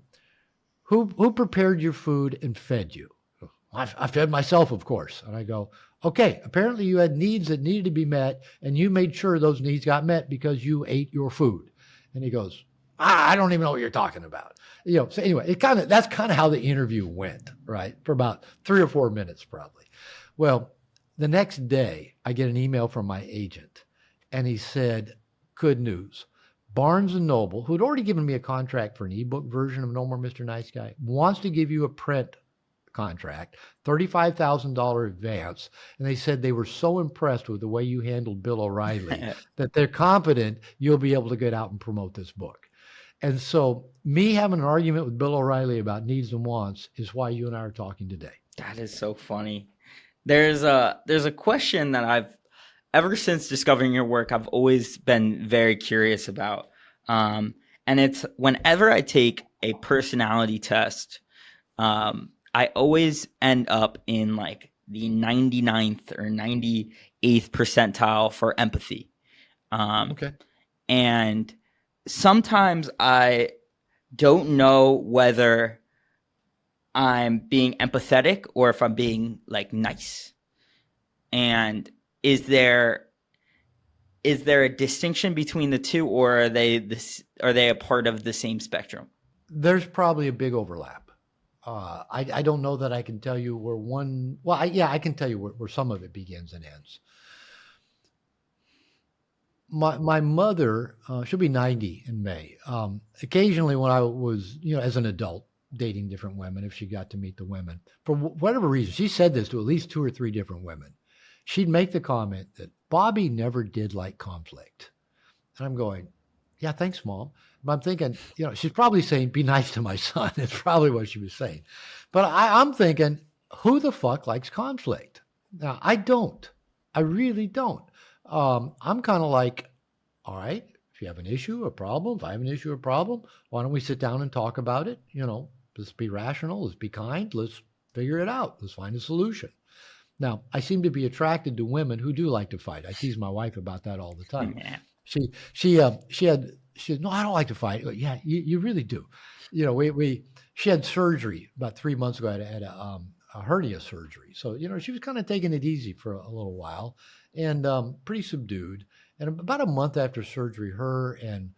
who prepared your food and fed you? I fed myself, of course. And I go, okay, apparently you had needs that needed to be met, and you made sure those needs got met because you ate your food. And he goes, I don't even know what you're talking about. So anyway, that's kind of how the interview went, right? For about 3 or 4 minutes, probably. Well, the next day I get an email from my agent, and he said, good news. Barnes & Noble, who had already given me a contract for an ebook version of No More Mr. Nice Guy, wants to give you a print contract, $35,000 advance. And they said they were so impressed with the way you handled Bill O'Reilly that they're confident you'll be able to get out and promote this book. And so me having an argument with Bill O'Reilly about needs and wants is why you and I are talking today. That is so funny. There's a question that ever since discovering your work, I've always been very curious about. And it's whenever I take a personality test, I always end up in like the 99th or 98th percentile for empathy. Okay. And sometimes I don't know whether I'm being empathetic or if I'm being like nice. And is there a distinction between the two, or are they a part of the same spectrum? There's probably a big overlap. I don't know that I can tell you where one, well, I can tell you where some of it begins and ends. My mother, she'll be 90 in May. Occasionally when I was, as an adult, dating different women, if she got to meet the women, for whatever reason, she said this to at least 2 or 3 different women. She'd make the comment that Bobby never did like conflict. And I'm going, yeah, thanks, Mom. But I'm thinking, she's probably saying, be nice to my son. It's probably what she was saying. But I'm thinking, who the fuck likes conflict? Now, I don't. I really don't. I'm kind of like, all right, if you have an issue, a problem, if I have an issue, a problem, why don't we sit down and talk about it? Let's be rational. Let's be kind. Let's figure it out. Let's find a solution. Now, I seem to be attracted to women who do like to fight. I tease my wife about that all the time. Yeah. She said, no, I don't like to fight. I go, yeah, you really do. She had surgery about 3 months ago. Had a hernia surgery. So, she was kind of taking it easy for a little while and pretty subdued. And about a month after surgery, her and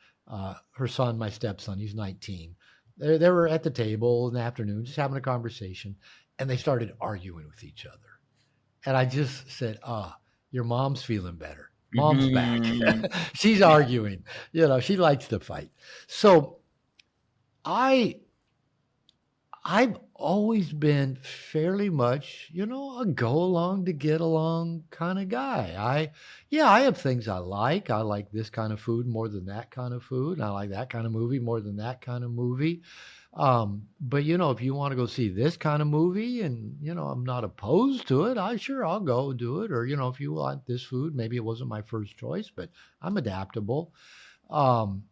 her son, my stepson, he's 19, they were at the table in the afternoon, just having a conversation, and they started arguing with each other. And I just said, your mom's feeling better. Mom's back. She's arguing. She likes to fight. So I've always been fairly much, a go along to get along kind of guy. I have things I like. I like this kind of food more than that kind of food. And I like that kind of movie more than that kind of movie. But if you want to go see this kind of movie and, I'm not opposed to it, I'll go do it. Or, if you want this food, maybe it wasn't my first choice, but I'm adaptable. And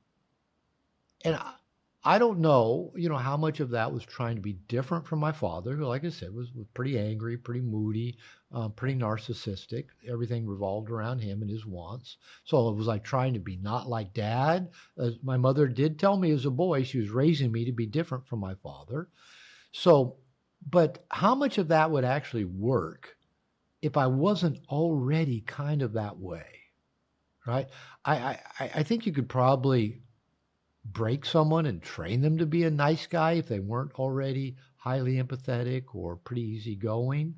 I don't know, how much of that was trying to be different from my father, who, like I said, was pretty angry, pretty moody, pretty narcissistic. Everything revolved around him and his wants. So it was like trying to be not like dad. My mother did tell me as a boy, she was raising me to be different from my father. So, but how much of that would actually work if I wasn't already kind of that way, right? I think you could probably break someone and train them to be a nice guy if they weren't already highly empathetic or pretty easygoing.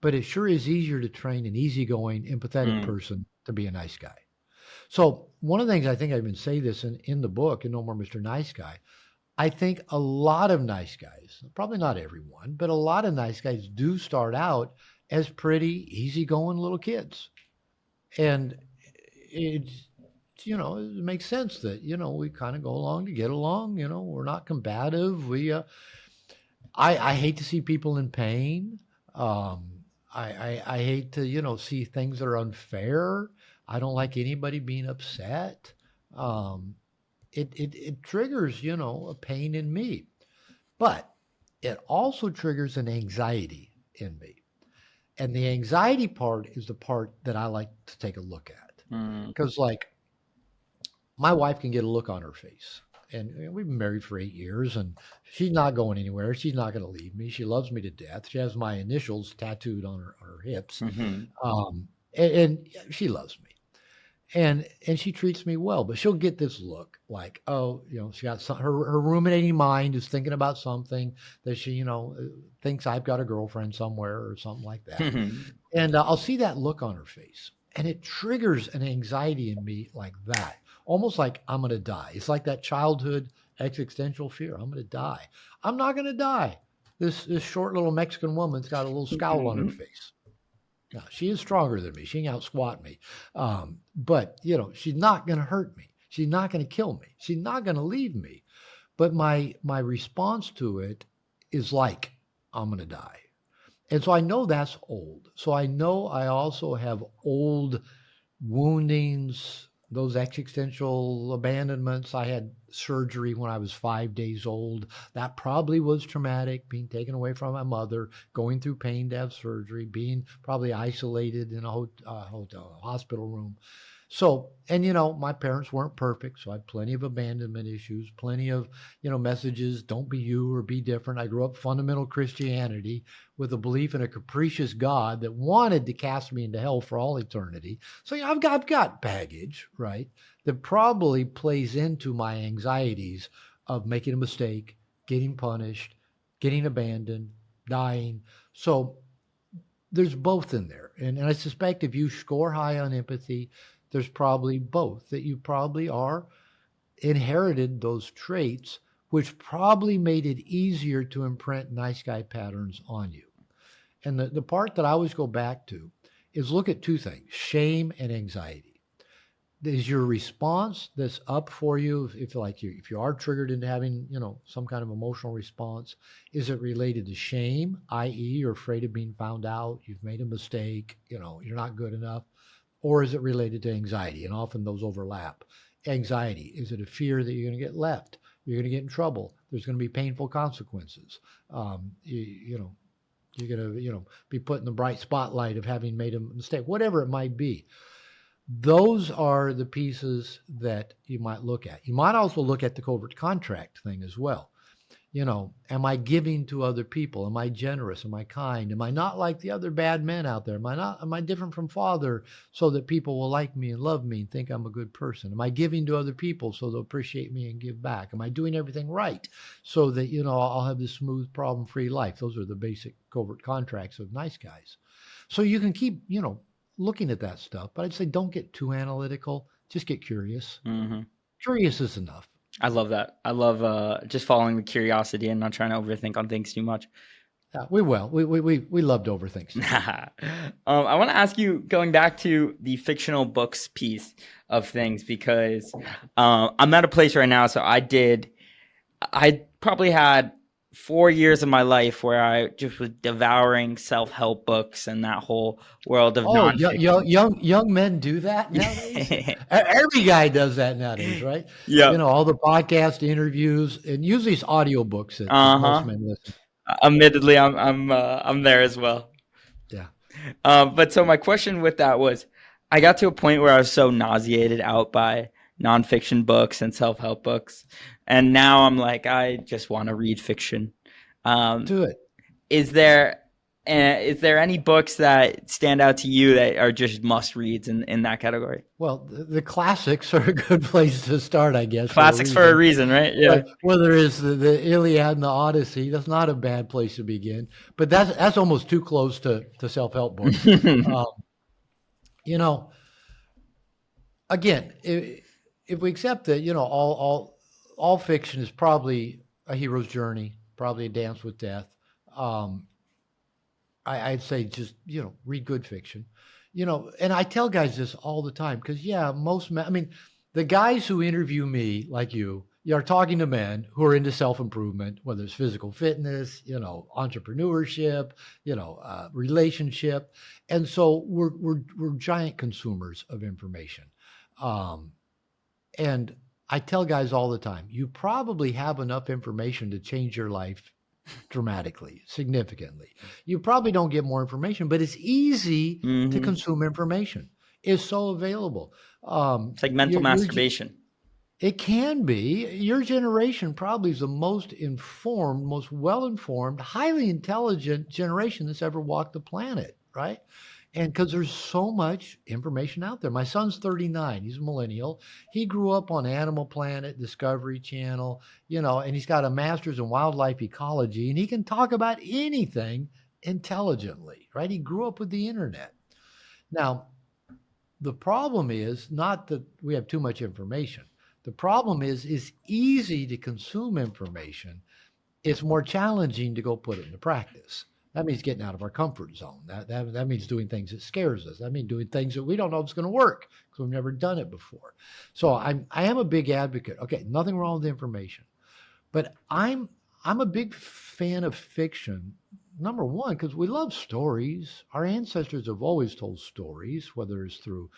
But it sure is easier to train an easygoing, empathetic person to be a nice guy. So one of the things I think I even say this in the book, in No More Mr. Nice Guy, I think a lot of nice guys, probably not everyone, but a lot of nice guys do start out as pretty easygoing little kids. And it's, it makes sense that, we kind of go along to get along, we're not combative. I hate to see people in pain. I hate to, see things that are unfair. I don't like anybody being upset. It triggers, a pain in me, but it also triggers an anxiety in me. And the anxiety part is the part that I like to take a look at. Because my wife can get a look on her face, and we've been married for 8 years, and she's not going anywhere. She's not going to leave me. She loves me to death. She has my initials tattooed on her hips. And she loves me, and she treats me well, but she'll get this look like, oh, she got her ruminating mind is thinking about something that she, thinks I've got a girlfriend somewhere or something like that. And I'll see that look on her face, and it triggers an anxiety in me like that. Almost like I'm going to die. It's like that childhood existential fear. I'm going to die. I'm not going to die. This short little Mexican woman's got a little scowl on her face. Now, she is stronger than me. She can out-squat me. But, she's not going to hurt me. She's not going to kill me. She's not going to leave me. But my response to it is like, I'm going to die. And so I know that's old. So I know I also have old woundings, those existential abandonments. I had surgery when I was 5 days old. That probably was traumatic, being taken away from my mother, going through pain to have surgery, being probably isolated in a hospital room. So, and my parents weren't perfect, so I had plenty of abandonment issues, plenty of, messages, don't be you or be different. I grew up fundamental Christianity with a belief in a capricious God that wanted to cast me into hell for all eternity. So, I've got baggage, right, that probably plays into my anxieties of making a mistake, getting punished, getting abandoned, dying. So there's both in there. And I suspect if you score high on empathy, there's probably both, that you probably are inherited those traits, which probably made it easier to imprint nice guy patterns on you. And the part that I always go back to is look at two things, shame and anxiety. Is your response that's up for you, if you are triggered into having, some kind of emotional response, is it related to shame, i.e. you're afraid of being found out, you've made a mistake, you're not good enough, or is it related to anxiety? And often those overlap. Anxiety, is it a fear that you're going to get left, you're going to get in trouble, there's going to be painful consequences, you're going to be put in the bright spotlight of having made a mistake, whatever it might be. Those are the pieces that you might look at. You might also look at the covert contract thing as well. Am I giving to other people? Am I generous? Am I kind? Am I not like the other bad men out there? Am I different from father so that people will like me and love me and think I'm a good person? Am I giving to other people so they'll appreciate me and give back? Am I doing everything right so that, I'll have this smooth, problem-free life? Those are the basic covert contracts of nice guys. So you can keep, looking at that stuff, but I'd say don't get too analytical. Just get curious. Mm-hmm. Curious is enough. I love that. I love just following the curiosity and not trying to overthink on things too much. Yeah, we will. We love to overthink. I want to ask you, going back to the fictional books piece of things, because I'm at a place right now. So I probably had 4 years of my life where I just was devouring self-help books and that whole world of nonfiction. Young men do that nowadays. Every guy does that nowadays, right? Yeah. All the podcast interviews, and usually it's audiobooks that most men listen. Admittedly, I'm there as well. Yeah. But so my question with that was, I got to a point where I was so nauseated out by nonfiction books and self-help books, and now I'm like, I just want to read fiction. Do it. Is there any books that stand out to you that are just must-reads in that category? Well, the classics are a good place to start, I guess. Classics for a reason, right? Yeah. Whether it's the Iliad and the Odyssey, that's not a bad place to begin. But that's almost too close to self-help books. Again, if we accept that, all fiction is probably a hero's journey, probably a dance with death. I'd say just, read good fiction, and I tell guys this all the time because, the guys who interview me, like you are talking to men who are into self-improvement, whether it's physical fitness, entrepreneurship, relationship. And so we're giant consumers of information. And I tell guys all the time, you probably have enough information to change your life dramatically, significantly. You probably don't get more information, but it's easy to consume information. It's so available. It's like mental masturbation. It can be. Your generation probably is the most informed, most well-informed, highly intelligent generation that's ever walked the planet, right? And because there's so much information out there. My son's 39. He's a millennial. He grew up on Animal Planet, Discovery Channel, and he's got a master's in wildlife ecology, and he can talk about anything intelligently, right? He grew up with the internet. Now, the problem is not that we have too much information. The problem is it's easy to consume information. It's more challenging to go put it into practice. That means getting out of our comfort zone. That means doing things that scares us. That means doing things that we don't know if it's going to work because we've never done it before. So I am a big advocate. Okay, nothing wrong with information, but I'm a big fan of fiction. Number one, because we love stories. Our ancestors have always told stories, whether it's through,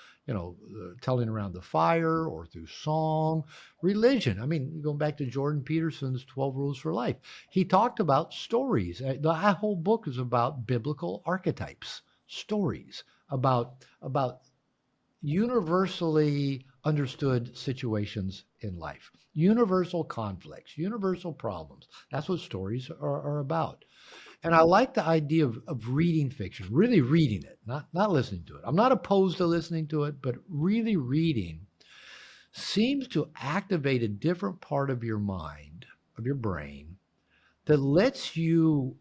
telling around the fire or through song, religion. Going back to Jordan Peterson's 12 Rules for Life, he talked about stories. That whole book is about biblical archetypes, stories, about universally understood situations in life, universal conflicts, universal problems. That's what stories are about. And I like the idea of reading fiction, really reading it, not listening to it. I'm not opposed to listening to it, but really reading seems to activate a different part of your mind, of your brain, that lets you,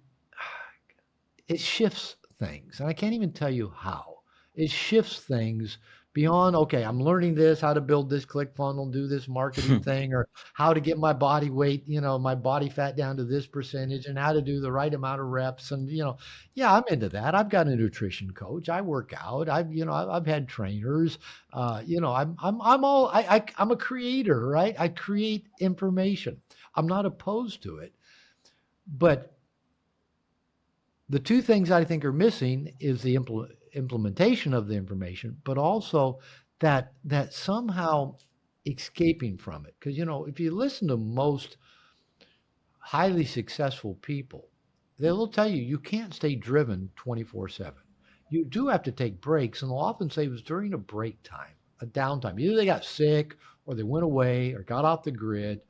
it shifts things. And I can't even tell you how. It shifts things beyond, okay, I'm learning this, how to build this click funnel, do this marketing thing, or how to get my body weight, my body fat down to this percentage, and how to do the right amount of reps. And, yeah, I'm into that. I've got a nutrition coach. I work out. I've had trainers. I'm a creator, right? I create information. I'm not opposed to it. But the two things I think are missing is the implementation of the information, but also that somehow escaping from it. Because, if you listen to most highly successful people, they will tell you can't stay driven 24/7. You do have to take breaks, and they'll often say it was during a break time, a downtime. Either they got sick or they went away or got off the grid,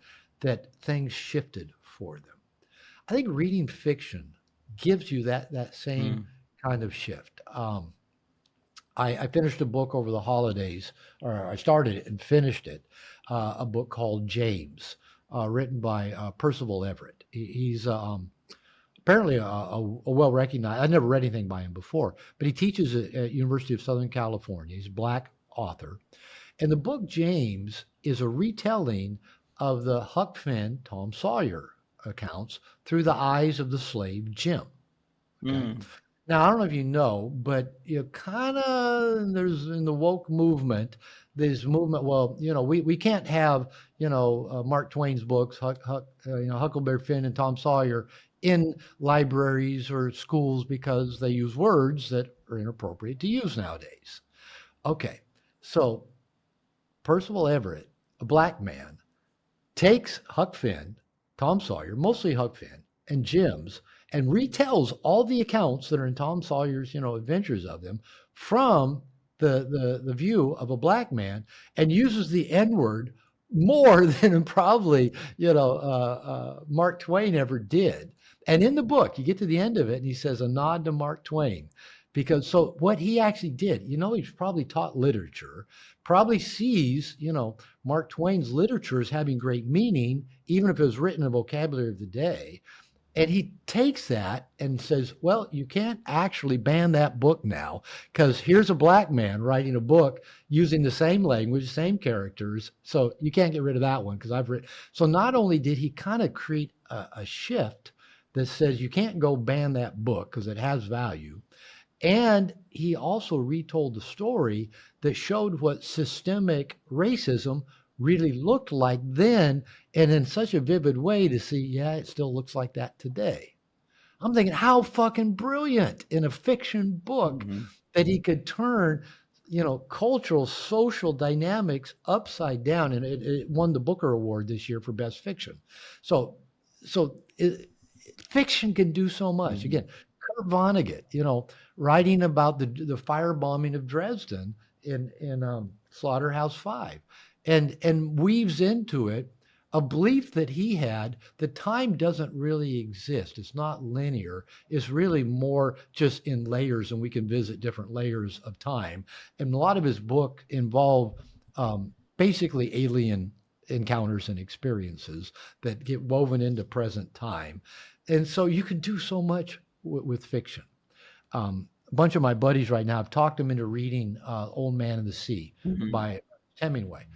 that things shifted for them. I think reading fiction gives you that same kind of shift. I finished a book over the holidays, or I started it and finished it, a book called James, written by Percival Everett. He's apparently a well-recognized, I'd never read anything by him before, but he teaches at University of Southern California. He's a Black author. And the book James is a retelling of the Huck Finn, Tom Sawyer accounts through the eyes of the slave Jim. Okay? Now, I don't know if you know, but kind of there's in the woke movement, this movement. Well, we can't have Mark Twain's books, Huckleberry Finn and Tom Sawyer, in libraries or schools because they use words that are inappropriate to use nowadays. Okay, so Percival Everett, a Black man, takes Huck Finn, Tom Sawyer, mostly Huck Finn, and Jim's, and retells all the accounts that are in Tom Sawyer's, adventures of them from the view of a Black man, and uses the N-word more than probably, Mark Twain ever did. And in the book, you get to the end of it, and he says a nod to Mark Twain. Because so what he actually did, he's probably taught literature, probably sees, Mark Twain's literature as having great meaning, even if it was written in the vocabulary of the day. And he takes that and says, well, you can't actually ban that book now because here's a Black man writing a book using the same language, same characters. So you can't get rid of that one because I've written. So not only did he kind of create a shift that says you can't go ban that book because it has value, and he also retold the story that showed what systemic racism really looked like then, and in such a vivid way to see, yeah, it still looks like that today. I'm thinking, how fucking brilliant in a fiction book that he could turn, cultural, social dynamics upside down. And it won the Booker Award this year for Best Fiction. So fiction can do so much. Again, Kurt Vonnegut, writing about the firebombing of Dresden in Slaughterhouse-Five. And weaves into it a belief that he had that time doesn't really exist. It's not linear. It's really more just in layers, and we can visit different layers of time. And a lot of his book involve basically alien encounters and experiences that get woven into present time. And so you can do so much with fiction. A bunch of my buddies right now, I've talked them into reading Old Man and the Sea by Hemingway.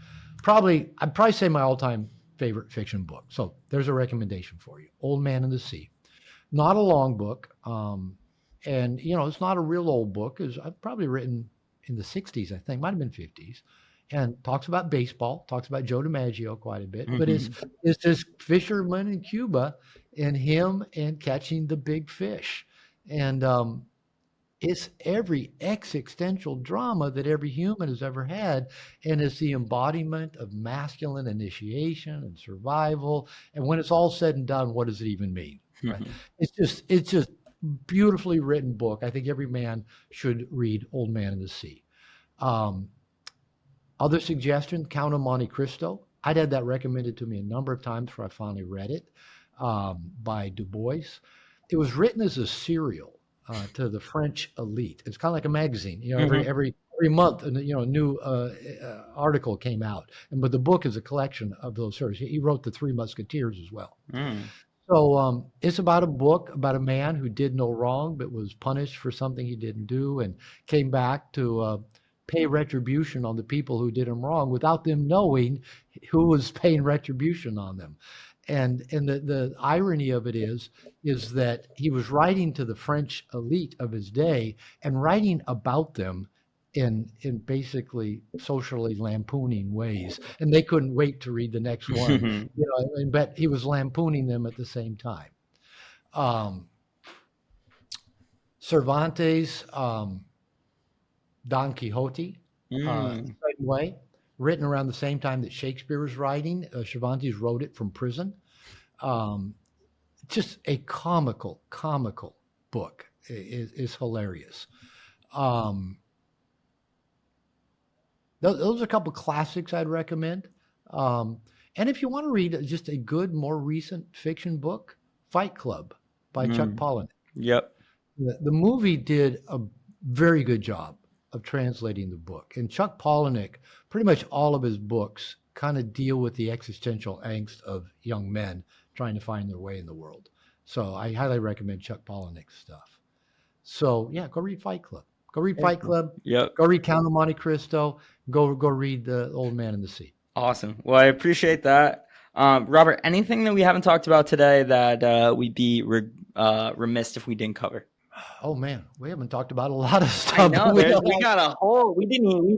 I'd probably say my all-time favorite fiction book. So there's a recommendation for you. Old Man and the Sea. Not a long book. And, it's not a real old book. I've probably written in the 60s, I think. Might have been 50s. And talks about baseball. Talks about Joe DiMaggio quite a bit. But it's this fisherman in Cuba and him and catching the big fish. And it's every existential drama that every human has ever had, and it's the embodiment of masculine initiation and survival. And when it's all said and done, what does it even mean? Right? It's just beautifully written book. I think every man should read Old Man and the Sea. Other suggestion, Count of Monte Cristo. I'd had that recommended to me a number of times before I finally read it, by Du Bois. It was written as a serial to the French elite. It's kind of like a magazine. Every month, a new article came out. But the book is a collection of those stories. He wrote the Three Musketeers as well. So it's about a book about a man who did no wrong but was punished for something he didn't do and came back to pay retribution on the people who did him wrong without them knowing who was paying retribution on them. And the irony of it is that he was writing to the French elite of his day and writing about them in basically socially lampooning ways, and they couldn't wait to read the next one. But he was lampooning them at the same time. Um, Cervantes, Don Quixote, Mm. same way, written around the same time that Shakespeare was writing. Cervantes wrote it from prison. Um, just a comical book. Is hilarious. Um, those are a couple classics I'd recommend. And if you want to read just a good, more recent fiction book, Fight Club by Chuck Mm. Palahniuk. Yep. The movie did a very good job of translating the book. And Chuck Palahniuk, pretty much all of his books kind of deal with the existential angst of young men trying to find their way in the world. So I highly recommend Chuck Palahniuk's stuff. So yeah, go read Fight Club. Go read Fight Club. Yep. Go read Count of Monte Cristo. Go read The Old Man in the Sea. Awesome. Well, I appreciate that. Robert, anything that we haven't talked about today that we'd be remiss if we didn't cover? Oh man, we haven't talked about a lot of stuff. I know we got a whole. We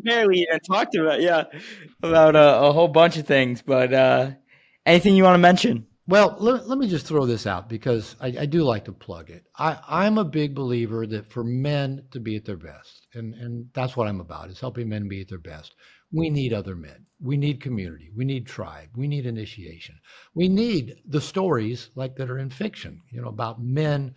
barely even talked about a whole bunch of things. But anything you want to mention? Well, let me just throw this out because I do like to plug it. I'm a big believer that for men to be at their best, and that's what I'm about, is helping men be at their best, we need other men. We need community. We need tribe. We need initiation. We need the stories like that are in fiction, about men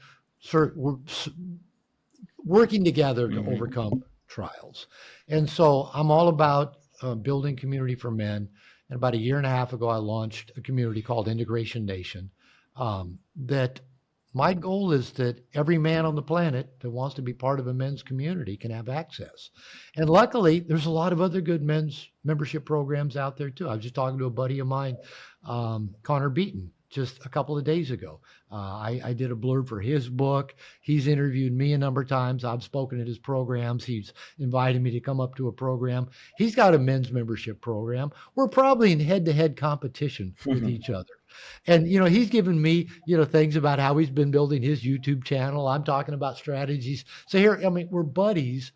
working together to overcome trials. And so I'm all about building community for men. And about a year and a half ago, I launched a community called Integration Nation. That my goal is that every man on the planet that wants to be part of a men's community can have access. And luckily, there's a lot of other good men's membership programs out there too. I was just talking to a buddy of mine, Connor Beaton, just a couple of days ago. I did a blurb for his book. He's interviewed me a number of times. I've spoken at his programs. He's invited me to come up to a program. He's got a men's membership program. We're probably in head-to-head competition with each other. And, he's given me, things about how he's been building his YouTube channel. I'm talking about strategies. So here, we're buddies,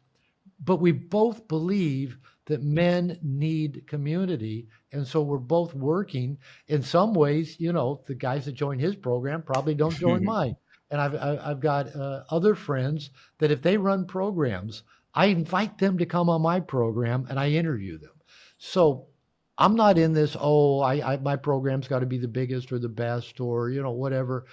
but we both believe that men need community. And so we're both working in some ways. The guys that join his program probably don't join mine. And I've got other friends that if they run programs, I invite them to come on my program and I interview them. So I'm not in this, my program's got to be the biggest or the best or, whatever.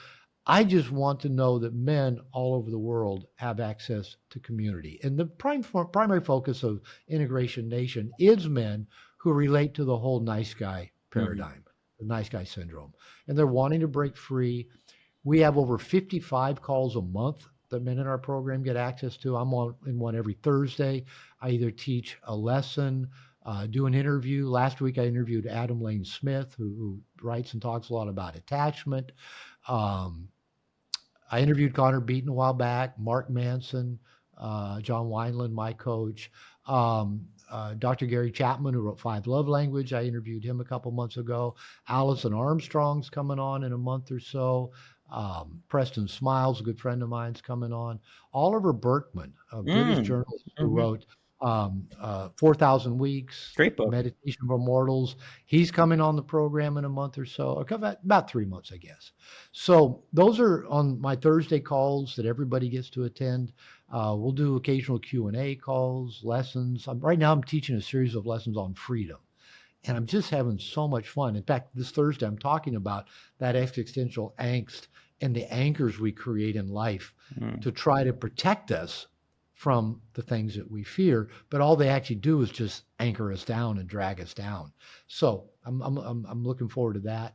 I just want to know that men all over the world have access to community. And the primary focus of Integration Nation is men who relate to the whole nice guy paradigm, the nice guy syndrome. And they're wanting to break free. We have over 55 calls a month that men in our program get access to. I'm in one every Thursday. I either teach a lesson, do an interview. Last week I interviewed Adam Lane Smith, who writes and talks a lot about attachment. I interviewed Connor Beaton a while back, Mark Manson, John Wineland, my coach, Dr. Gary Chapman, who wrote 5 Love Language. I interviewed him a couple months ago. Allison Armstrong's coming on in a month or so. Preston Smiles, a good friend of mine, is coming on. Oliver Burkeman, a British journalist who wrote 4,000 Weeks, Great book. Meditation for Mortals. He's coming on the program in a month or so, about 3 months, I guess. So those are on my Thursday calls that everybody gets to attend. We'll do occasional Q&A calls, lessons. Right now I'm teaching a series of lessons on freedom. And I'm just having so much fun. In fact, this Thursday, I'm talking about that existential angst and the anchors we create in life to try to protect us from the things that we fear, but all they actually do is just anchor us down and drag us down. So I'm looking forward to that.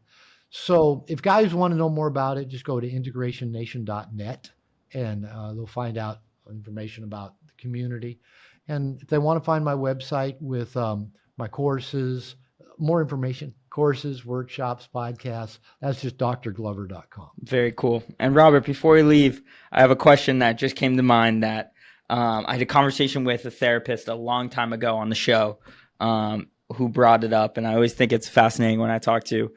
So if guys want to know more about it, just go to integrationnation.net and they'll find out information about the community. And if they want to find my website with my courses, more information, courses, workshops, podcasts, that's just drglover.com. Very cool. And Robert, before we leave, I have a question that just came to mind that I had a conversation with a therapist a long time ago on the show who brought it up. And I always think it's fascinating when I talk to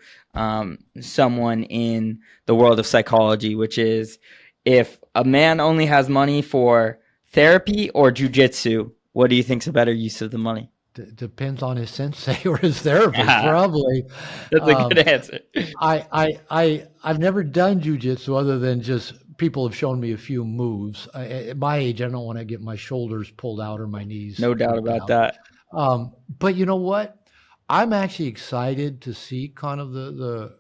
someone in the world of psychology, which is if a man only has money for therapy or jiu-jitsu, what do you think's a better use of the money? Depends on his sensei or his therapist, probably. That's a good answer. I've never done jujitsu other than just people have shown me a few moves. At my age, I don't want to get my shoulders pulled out or my knees. No doubt about that. But you know what? I'm actually excited to see kind of the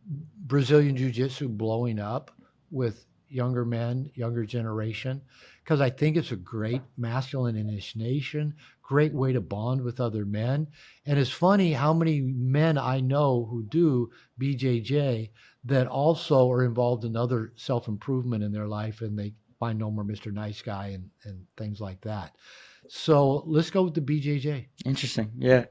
Brazilian jiu-jitsu blowing up with younger men, younger generation, because I think it's a great masculine initiation, great way to bond with other men. And it's funny how many men I know who do BJJ that also are involved in other self-improvement in their life, and they find no more Mr. Nice Guy and things like that. So let's go with the BJJ. Interesting. Yeah.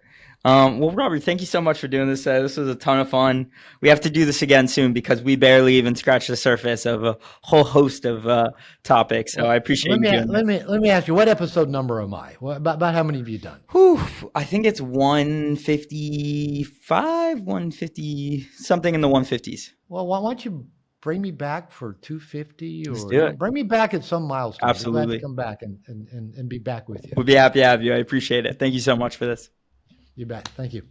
Well, Robert, thank you so much for doing this. This was a ton of fun. We have to do this again soon because we barely even scratched the surface of a whole host of topics. So I appreciate you doing this. Let me ask you, what episode number am I? About how many have you done? Whew, I think it's 155, 150, something in the 150s. Well, why don't you bring me back for 250 Let's do it. Bring me back at some milestone. Absolutely. I'm glad to come back and be back with you. We'll be happy to have you. I appreciate it. Thank you so much for this. You bet. Thank you.